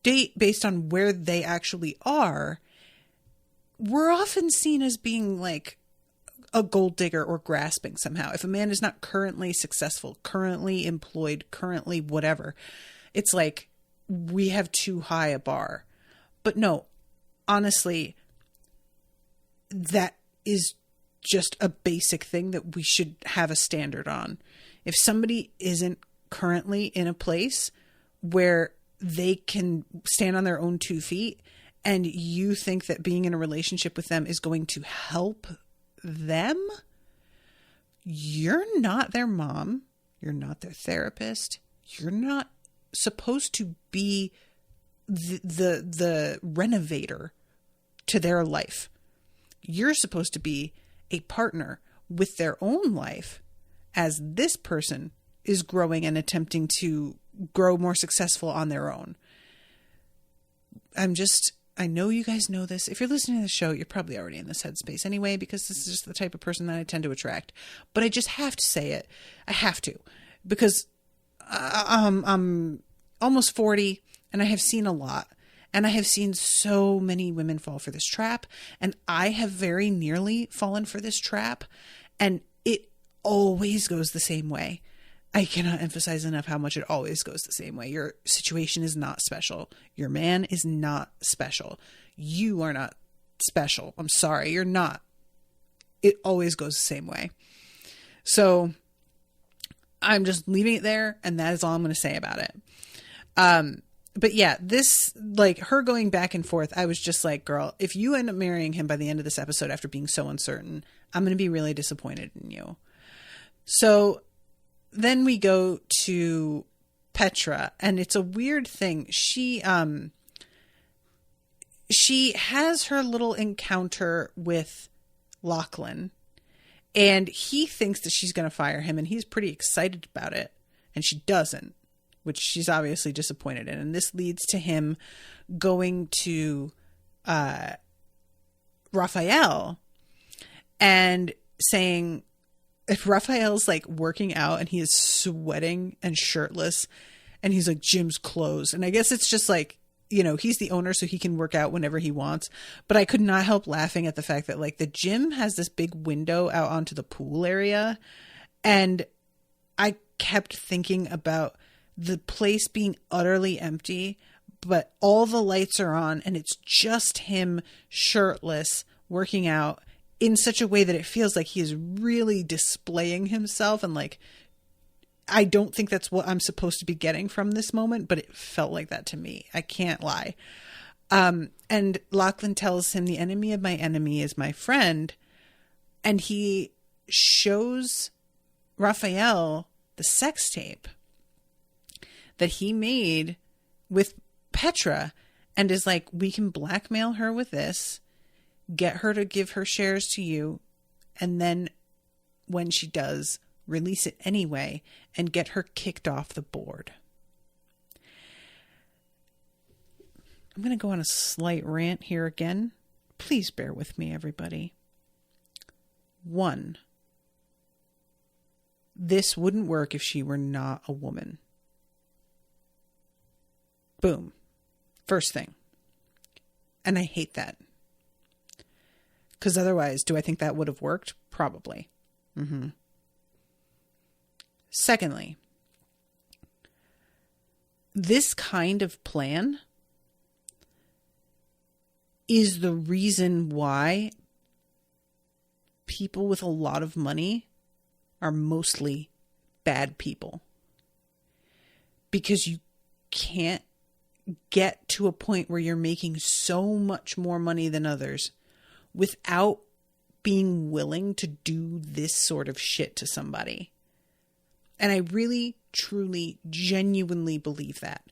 date based on where they actually are, we're often seen as being like a gold digger or grasping somehow. If a man is not currently successful, currently employed, currently whatever, it's like we have too high a bar. But no, honestly, that is just a basic thing that we should have a standard on. If somebody isn't currently in a place where they can stand on their own 2 feet, and you think that being in a relationship with them is going to help them, you're not their mom. You're not their therapist. You're not supposed to be the renovator to their life. You're supposed to be a partner with their own life as this person is growing and attempting to grow more successful on their own. I know you guys know this. If you're listening to the show, you're probably already in this headspace anyway, because this is just the type of person that I tend to attract. But I just have to say it. I have to, because I'm almost 40 and I have seen a lot. And I have seen so many women fall for this trap. And I have very nearly fallen for this trap. And it always goes the same way. I cannot emphasize enough how much it always goes the same way. Your situation is not special. Your man is not special. You are not special. I'm sorry, you're not. It always goes the same way. So I'm just leaving it there, and that is all I'm going to say about it. But yeah, this, like, her going back and forth, I was just like, girl, if you end up marrying him by the end of this episode after being so uncertain, I'm going to be really disappointed in you. So then we go to Petra, and it's a weird thing. She has her little encounter with Lachlan, and he thinks that she's going to fire him, and he's pretty excited about it, and she doesn't, which she's obviously disappointed in. And this leads to him going to Rafael and saying, if Raphael's like working out and he is sweating and shirtless, and he's like, gym's closed. And I guess it's just like, you know, he's the owner, so he can work out whenever he wants. But I could not help laughing at the fact that, like, the gym has this big window out onto the pool area. And I kept thinking about the place being utterly empty, but all the lights are on, and it's just him shirtless working out in such a way that it feels like he is really displaying himself. And, like, I don't think that's what I'm supposed to be getting from this moment, but it felt like that to me. I can't lie. And Lachlan tells him, the enemy of my enemy is my friend. And he shows Raphael the sex tape that he made with Petra, and is like, we can blackmail her with this, get her to give her shares to you, and then when she does, release it anyway and get her kicked off the board. I'm going to go on a slight rant here again. Please bear with me, everybody. 1, this wouldn't work if she were not a woman. Boom. First thing. And I hate that. Because otherwise, do I think that would have worked? Probably. Secondly, this kind of plan is the reason why people with a lot of money are mostly bad people. Because you can't get to a point where you're making so much more money than others without being willing to do this sort of shit to somebody. And I really, truly, genuinely believe that.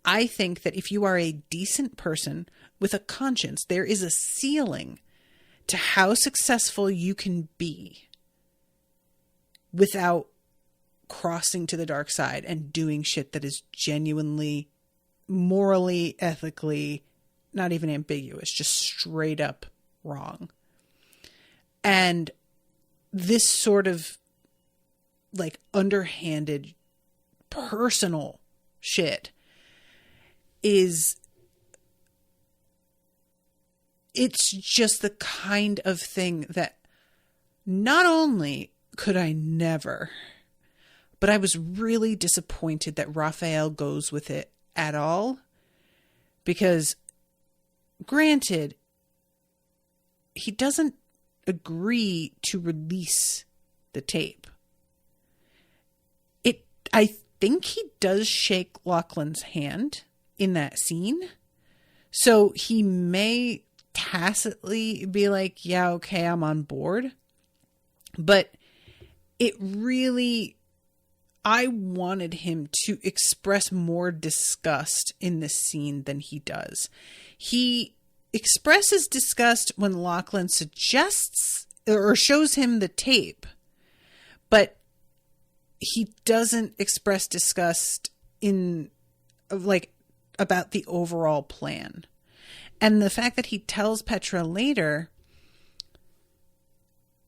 I think that if you are a decent person with a conscience, there is a ceiling to how successful you can be without crossing to the dark side and doing shit that is genuinely, morally, ethically, not even ambiguous, just straight up wrong. And this sort of like underhanded personal shit it's just the kind of thing that not only could I never, but I was really disappointed that Rafael goes with it at all. Because granted, he doesn't agree to release the tape. I think he does shake Lachlan's hand in that scene. So he may tacitly be like, yeah, okay, I'm on board. But it really, I wanted him to express more disgust in this scene than he does. He expresses disgust when Lachlan suggests or shows him the tape, but he doesn't express disgust in like about the overall plan. And the fact that he tells Petra later,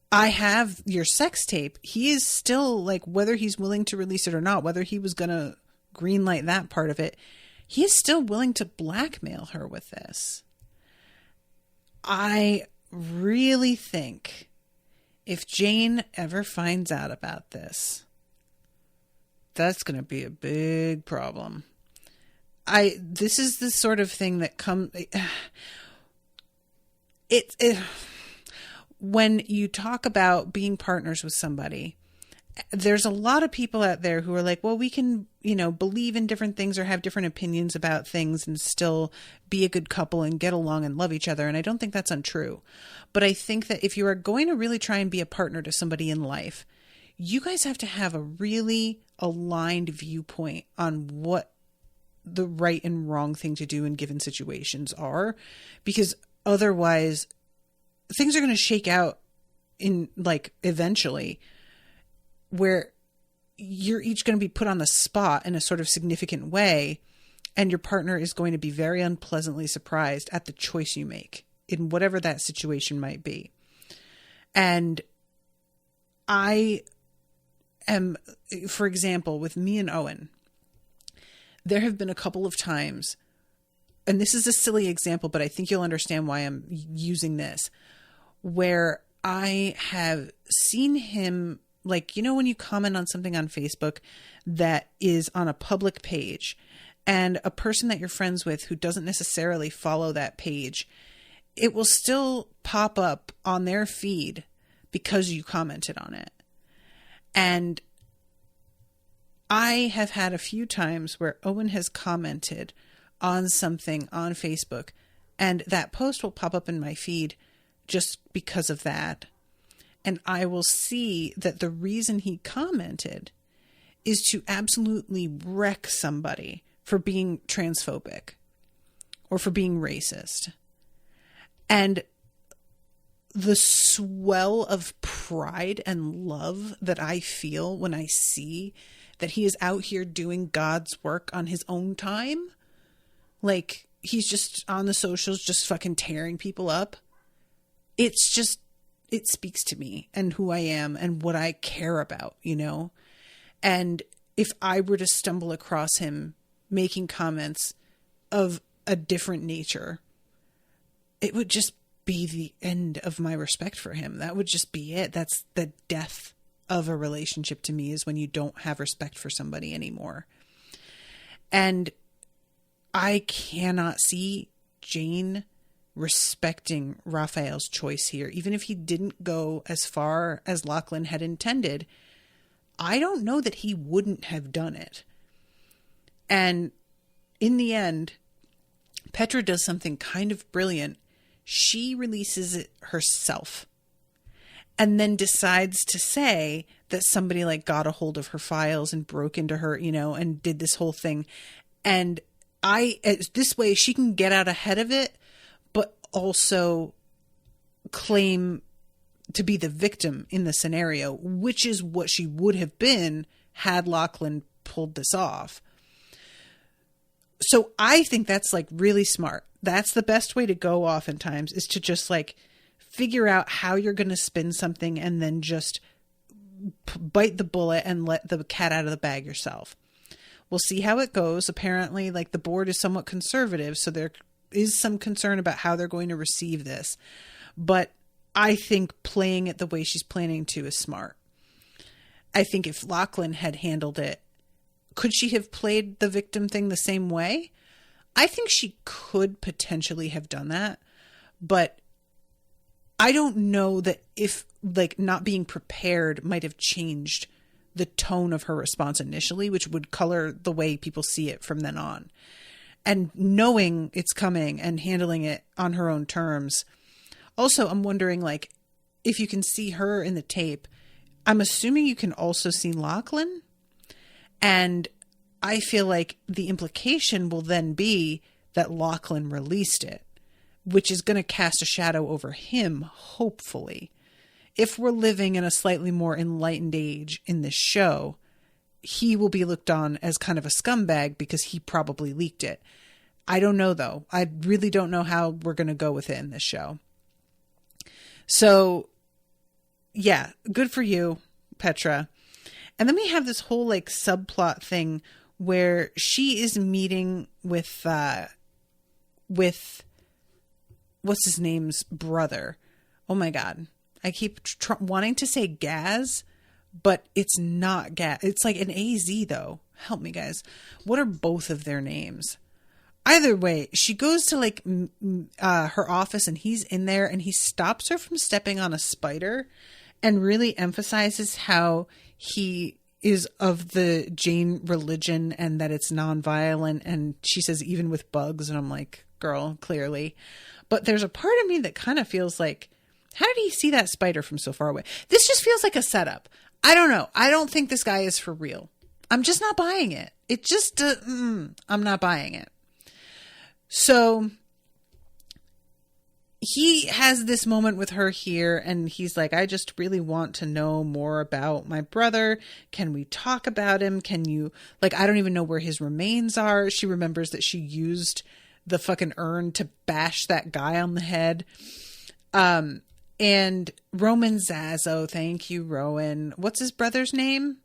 I have your sex tape. He is still like, whether he's willing to release it or not, whether he was going to greenlight that part of it, he is still willing to blackmail her with this. I really think if Jane ever finds out about this, that's going to be a big problem. This is the sort of thing that it when you talk about being partners with somebody, there's a lot of people out there who are like, well, we can, believe in different things or have different opinions about things and still be a good couple and get along and love each other. And I don't think that's untrue. But I think that if you are going to really try and be a partner to somebody in life, you guys have to have a really aligned viewpoint on what the right and wrong thing to do in given situations are, because otherwise things are going to shake out in eventually, where you're each going to be put on the spot in a sort of significant way, and your partner is going to be very unpleasantly surprised at the choice you make in whatever that situation might be. And I am, for example, with me and Owen, there have been a couple of times, and this is a silly example, but I think you'll understand why I'm using this, where I have seen him, when you comment on something on Facebook that is on a public page, and a person that you're friends with who doesn't necessarily follow that page, it will still pop up on their feed because you commented on it. And I have had a few times where Owen has commented on something on Facebook, and that post will pop up in my feed just because of that. And I will see that the reason he commented is to absolutely wreck somebody for being transphobic or for being racist. And the swell of pride and love that I feel when I see that he is out here doing God's work on his own time, he's just on the socials, just fucking tearing people up. It speaks to me and who I am and what I care about, And if I were to stumble across him making comments of a different nature, it would just be the end of my respect for him. That would just be it. That's the death of a relationship to me, is when you don't have respect for somebody anymore. And I cannot see Jane respecting Rafael's choice here. Even if he didn't go as far as Lachlan had intended, I don't know that he wouldn't have done it. And in the end, Petra does something kind of brilliant. She releases it herself and then decides to say that somebody got a hold of her files and broke into her, and did this whole thing. And this way she can get out ahead of it, but also claim to be the victim in the scenario, which is what she would have been had Lachlan pulled this off. So I think that's really smart. That's the best way to go oftentimes, is to just figure out how you're going to spin something and then just bite the bullet and let the cat out of the bag yourself. We'll see how it goes. Apparently, the board is somewhat conservative, so there is some concern about how they're going to receive this. But I think playing it the way she's planning to is smart. I think if Lachlan had handled it, could she have played the victim thing the same way? I think she could potentially have done that, but I don't know that if not being prepared might have changed the tone of her response initially, which would color the way people see it from then on. And knowing it's coming and handling it on her own terms. Also, I'm wondering if you can see her in the tape. I'm assuming you can also see Lachlan. And I feel like the implication will then be that Lachlan released it, which is going to cast a shadow over him, hopefully. If we're living in a slightly more enlightened age in this show, he will be looked on as kind of a scumbag because he probably leaked it. I don't know, though. I really don't know how we're going to go with it in this show. So, yeah, good for you, Petra. And then we have this whole subplot thing where she is meeting with what's his name's brother. Oh my God. I keep wanting to say Gaz, but it's not Gaz. It's an AZ though. Help me, guys. What are both of their names? either way, she goes to like her office and he's in there and he stops her from stepping on a spider and really emphasizes how he is of the Jain religion and that it's nonviolent. And she says, even with bugs. And I'm like, girl, clearly. But there's a part of me that kind of feels like, how did he see that spider from so far away? This just feels like a setup. I don't know. I don't think this guy is for real. I'm just not buying it. It just, I'm not buying it. So he has this moment with her here and he's like, I just really want to know more about my brother. Can we talk about him? Can you, like, I don't even know where his remains are. She remembers that she used the fucking urn to bash that guy on the head. And Roman Zazzo, thank you, Rowan. What's his brother's name?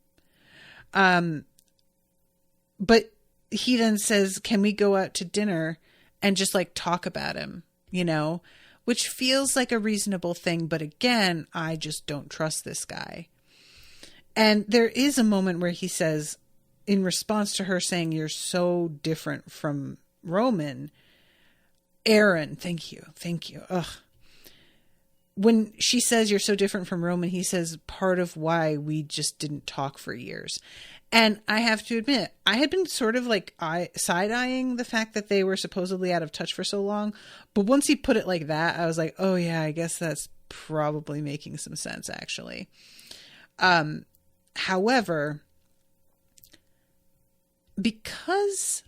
But he then says, can we go out to dinner and just like talk about him, you know, which feels like a reasonable thing. But again, I just don't trust this guy. And there is a moment where he says, in response to her saying, you're so different from Roman, Aaron, thank you. Ugh. When she says you're so different from Roman, he says part of why we just didn't talk for years. And I have to admit, I had been sort of like side-eyeing the fact that they were supposedly out of touch for so long. But once he put it like that, I was like, oh yeah, I guess that's probably making some sense actually. However, because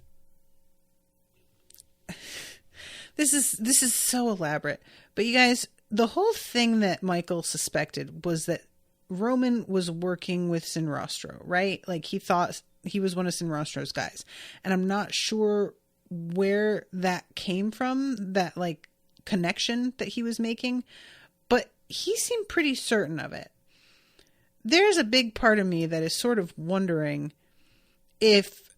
this is so elaborate, but you guys, the whole thing that Michael suspected was that Roman was working with Sinrostro, right? Like he thought he was one of Sinrostro's guys. And I'm not sure where that came from, that like connection that he was making, but he seemed pretty certain of it. There's a big part of me that is sort of wondering if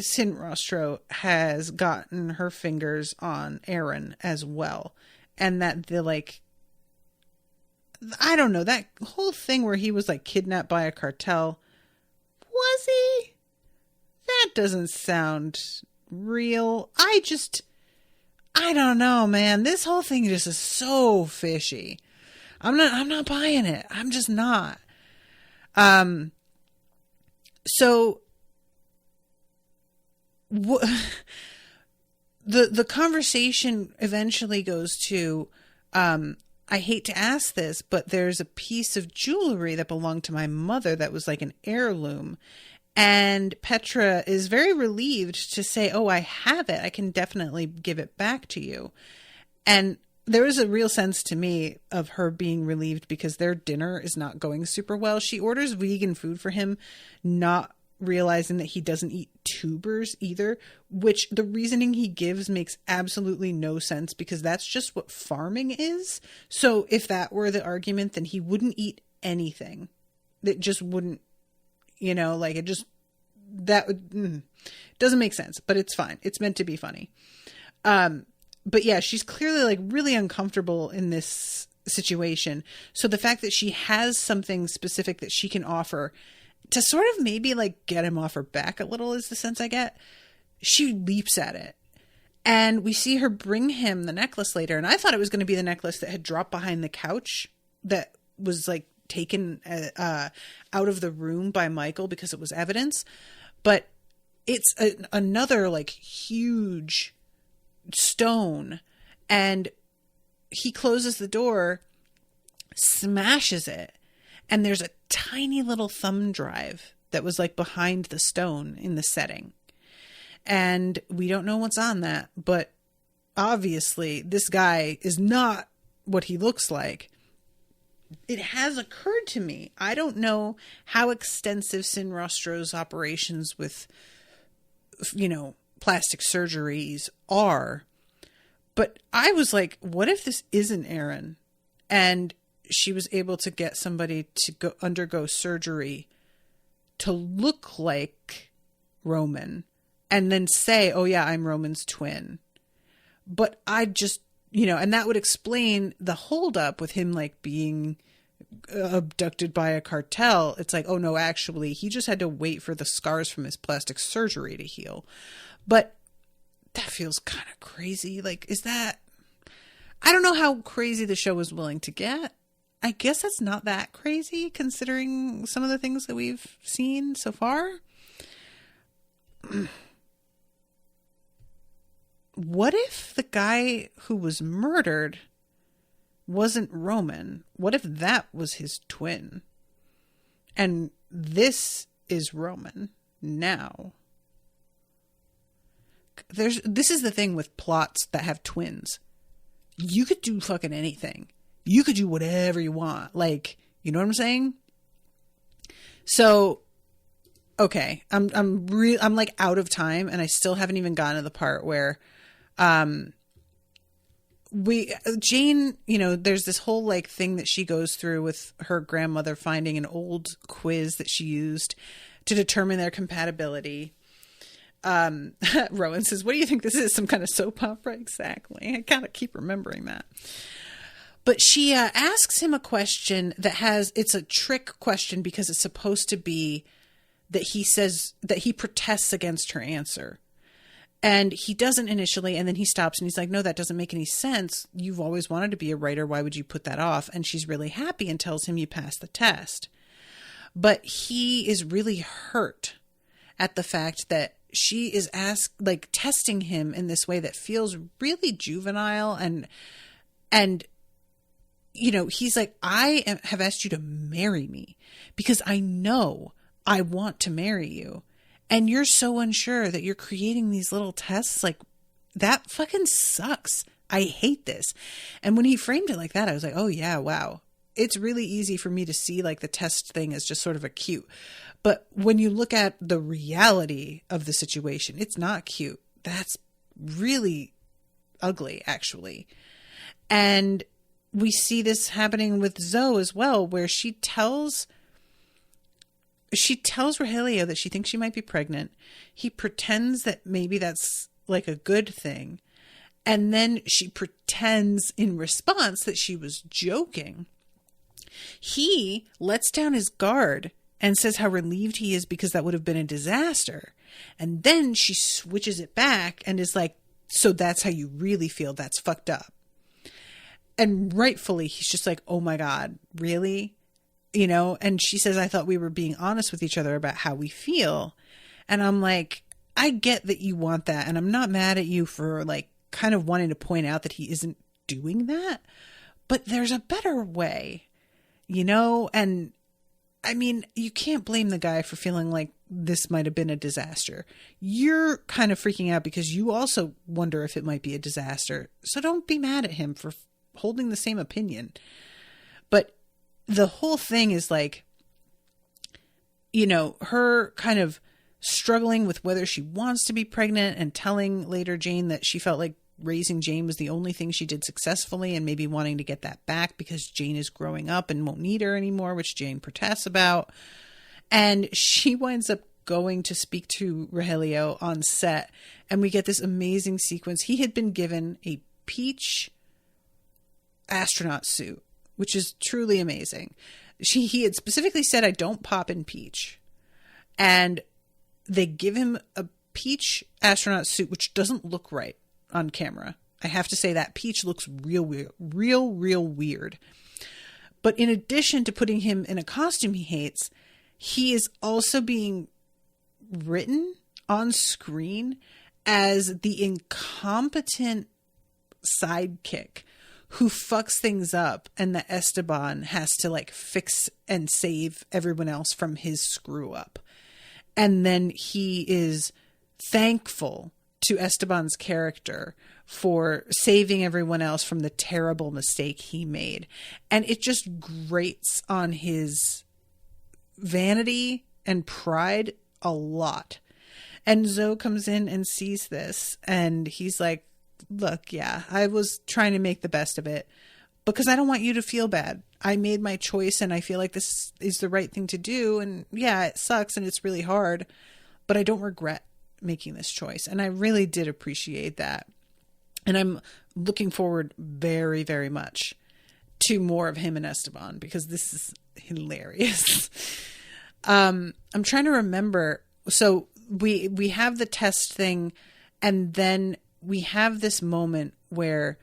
Sinrostro has gotten her fingers on Aaron as well. And that the like, I don't know, that whole thing where he was like kidnapped by a cartel. Was he? That doesn't sound real. I don't know, man. This whole thing just is so fishy. I'm not buying it. I'm just not. So the conversation eventually goes to, I hate to ask this, but there's a piece of jewelry that belonged to my mother that was like an heirloom. And Petra is very relieved to say, oh, I have it. I can definitely give it back to you. And there was a real sense to me of her being relieved because their dinner is not going super well. She orders vegan food for him, not realizing that he doesn't eat tubers either, which the reasoning he gives makes absolutely no sense because that's just what farming is. So if that were the argument, then he wouldn't eat anything. That just wouldn't, you know, like it just, that would, doesn't make sense, but it's fine. It's meant to be funny. But yeah, she's clearly like really uncomfortable in this situation. So the fact that she has something specific that she can offer to sort of maybe like get him off her back a little is the sense I get. She leaps at it. And we see her bring him the necklace later. And I thought it was going to be the necklace that had dropped behind the couch that was like taken out of the room by Michael because it was evidence. But it's another like huge stone. And he closes the door, smashes it. And there's a tiny little thumb drive that was like behind the stone in the setting. And we don't know what's on that, but obviously this guy is not what he looks like. It has occurred to me, I don't know how extensive Sinrostro's operations with, you know, plastic surgeries are, but I was like, what if this isn't Aaron? And she was able to get somebody to go undergo surgery to look like Roman and then say, oh yeah, I'm Roman's twin. But I just, you know, and that would explain the holdup with him like being abducted by a cartel. It's like, oh no, actually he just had to wait for the scars from his plastic surgery to heal. But that feels kind of crazy. Like, is that, I don't know how crazy the show was willing to get. I guess that's not that crazy considering some of the things that we've seen so far. What if the guy who was murdered wasn't Roman? What if that was his twin? And this is Roman now. This is the thing with plots that have twins. You could do fucking anything. You could do whatever you want. Like, you know what I'm saying? So, okay, I'm like out of time, and I still haven't even gotten to the part where, Jane, you know, there's this whole like thing that she goes through with her grandmother finding an old quiz that she used to determine their compatibility. Rowan says, what do you think this is? Some kind of soap opera? Exactly. I gotta keep remembering that. But she asks him a question it's a trick question because it's supposed to be that he says that he protests against her answer. And he doesn't initially, and then he stops and he's like, no, that doesn't make any sense. You've always wanted to be a writer. Why would you put that off? And she's really happy and tells him you passed the test. But he is really hurt at the fact that she is testing him in this way that feels really juvenile. And you know, he's like, have asked you to marry me because I know I want to marry you. And you're so unsure that you're creating these little tests. Like, that fucking sucks. I hate this. And when he framed it like that, I was like, oh yeah, wow. It's really easy for me to see like the test thing as just sort of a cute. But when you look at the reality of the situation, it's not cute. That's really ugly, actually. And we see this happening with Zoe as well, where she tells Rogelio that she thinks she might be pregnant. He pretends that maybe that's like a good thing. And then she pretends in response that she was joking. He lets down his guard and says how relieved he is because that would have been a disaster. And then she switches it back and is like, so that's how you really feel. That's fucked up. And rightfully, he's just like, oh my God, really? You know? And she says, I thought we were being honest with each other about how we feel. And I'm like, I get that you want that. And I'm not mad at you for like kind of wanting to point out that he isn't doing that. But there's a better way, you know? And I mean, you can't blame the guy for feeling like this might have been a disaster. You're kind of freaking out because you also wonder if it might be a disaster. So don't be mad at him for holding the same opinion. But the whole thing is like, you know, her kind of struggling with whether she wants to be pregnant and telling later Jane that she felt like raising Jane was the only thing she did successfully and maybe wanting to get that back because Jane is growing up and won't need her anymore, which Jane protests about. And she winds up going to speak to Rogelio on set, and we get this amazing sequence. He had been given a peach astronaut suit, which is truly amazing. He had specifically said, I don't pop in peach. And they give him a peach astronaut suit, which doesn't look right on camera. I have to say that peach looks real weird. But in addition to putting him in a costume he hates, he is also being written on screen as the incompetent sidekick who fucks things up, and that Esteban has to like fix and save everyone else from his screw up. And then he is thankful to Esteban's character for saving everyone else from the terrible mistake he made. And it just grates on his vanity and pride a lot. And Zoe comes in and sees this, and he's like, look, yeah, I was trying to make the best of it because I don't want you to feel bad. I made my choice and I feel like this is the right thing to do. And yeah, it sucks and it's really hard, but I don't regret making this choice. And I really did appreciate that. And I'm looking forward very, very much to more of him and Esteban because this is hilarious. I'm trying to remember. So we have the test thing, and then we have this moment where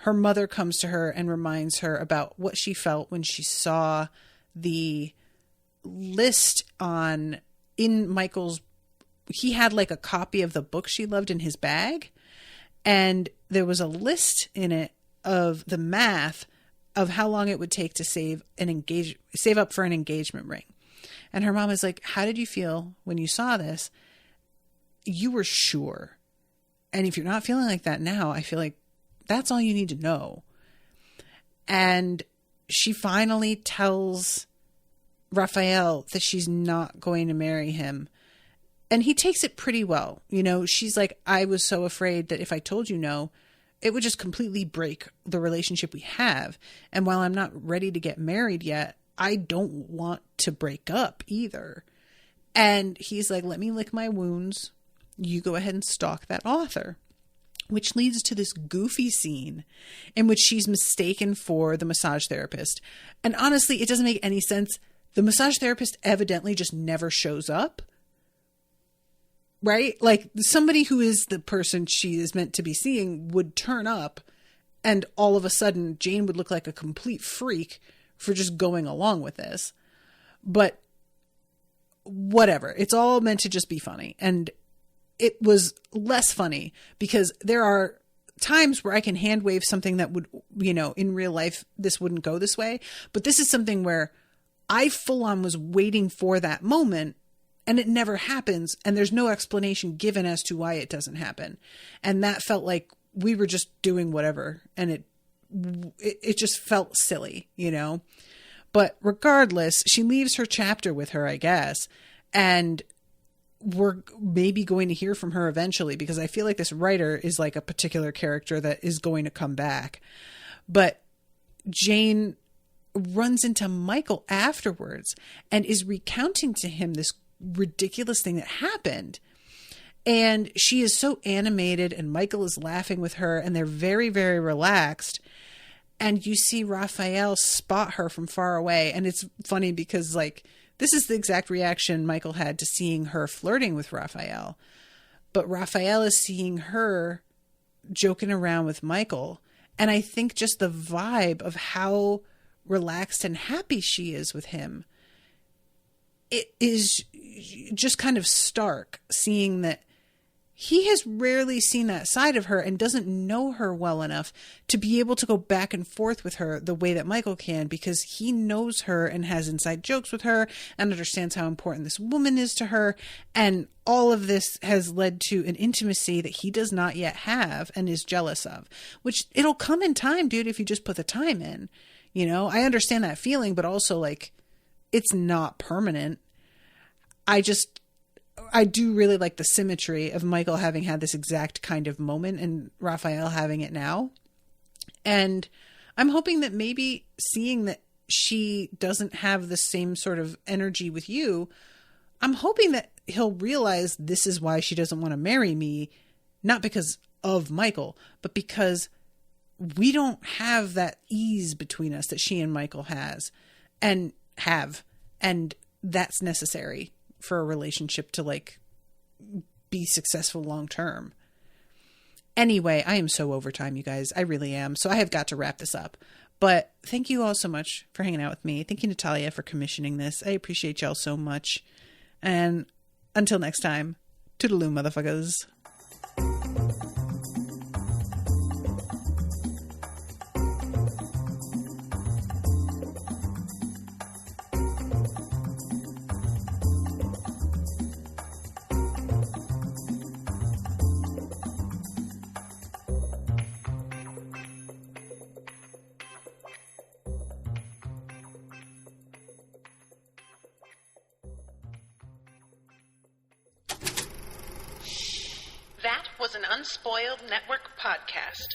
her mother comes to her and reminds her about what she felt when she saw the list in Michael's, he had like a copy of the book she loved in his bag. And there was a list in it of the math of how long it would take to save up for an engagement ring. And her mom is like, how did you feel when you saw this? You were sure. And if you're not feeling like that now, I feel like that's all you need to know. And she finally tells Rafael that she's not going to marry him. And he takes it pretty well. You know, she's like, I was so afraid that if I told you no, it would just completely break the relationship we have. And while I'm not ready to get married yet, I don't want to break up either. And he's like, let me lick my wounds. You go ahead and stalk that author. Which leads to this goofy scene in which she's mistaken for the massage therapist. And honestly, it doesn't make any sense. The massage therapist evidently just never shows up. Right? Like somebody who is the person she is meant to be seeing would turn up and all of a sudden Jane would look like a complete freak for just going along with this. But whatever. It's all meant to just be funny. And it was less funny because there are times where I can hand wave something that would, you know, in real life, this wouldn't go this way. But this is something where I full on was waiting for that moment and it never happens. And there's no explanation given as to why it doesn't happen. And that felt like we were just doing whatever. And it just felt silly, you know, but regardless, she leaves her chapter with her, I guess. And we're maybe going to hear from her eventually because I feel like this writer is like a particular character that is going to come back. But Jane runs into Michael afterwards and is recounting to him this ridiculous thing that happened. And she is so animated and Michael is laughing with her and they're very, very relaxed. And you see Rafael spot her from far away. And it's funny because like, this is the exact reaction Michael had to seeing her flirting with Rafael. But Rafael is seeing her joking around with Michael. And I think just the vibe of how relaxed and happy she is with him, it is just kind of stark seeing that he has rarely seen that side of her and doesn't know her well enough to be able to go back and forth with her the way that Michael can, because he knows her and has inside jokes with her and understands how important this woman is to her. And all of this has led to an intimacy that he does not yet have and is jealous of, which it'll come in time, dude, if you just put the time in. You know, I understand that feeling, but also like it's not permanent. I do really like the symmetry of Michael having had this exact kind of moment and Rafael having it now. And I'm hoping that maybe seeing that she doesn't have the same sort of energy with you, I'm hoping that he'll realize this is why she doesn't want to marry me, not because of Michael, but because we don't have that ease between us that she and Michael and that's necessary for a relationship to like be successful long term. Anyway, I am so over time, you guys. I really am. So I have got to wrap this up. But thank you all so much for hanging out with me. Thank you, Natalia, for commissioning this. I appreciate y'all so much. And until next time, toodaloo, motherfuckers. That was an Unspoiled Network podcast.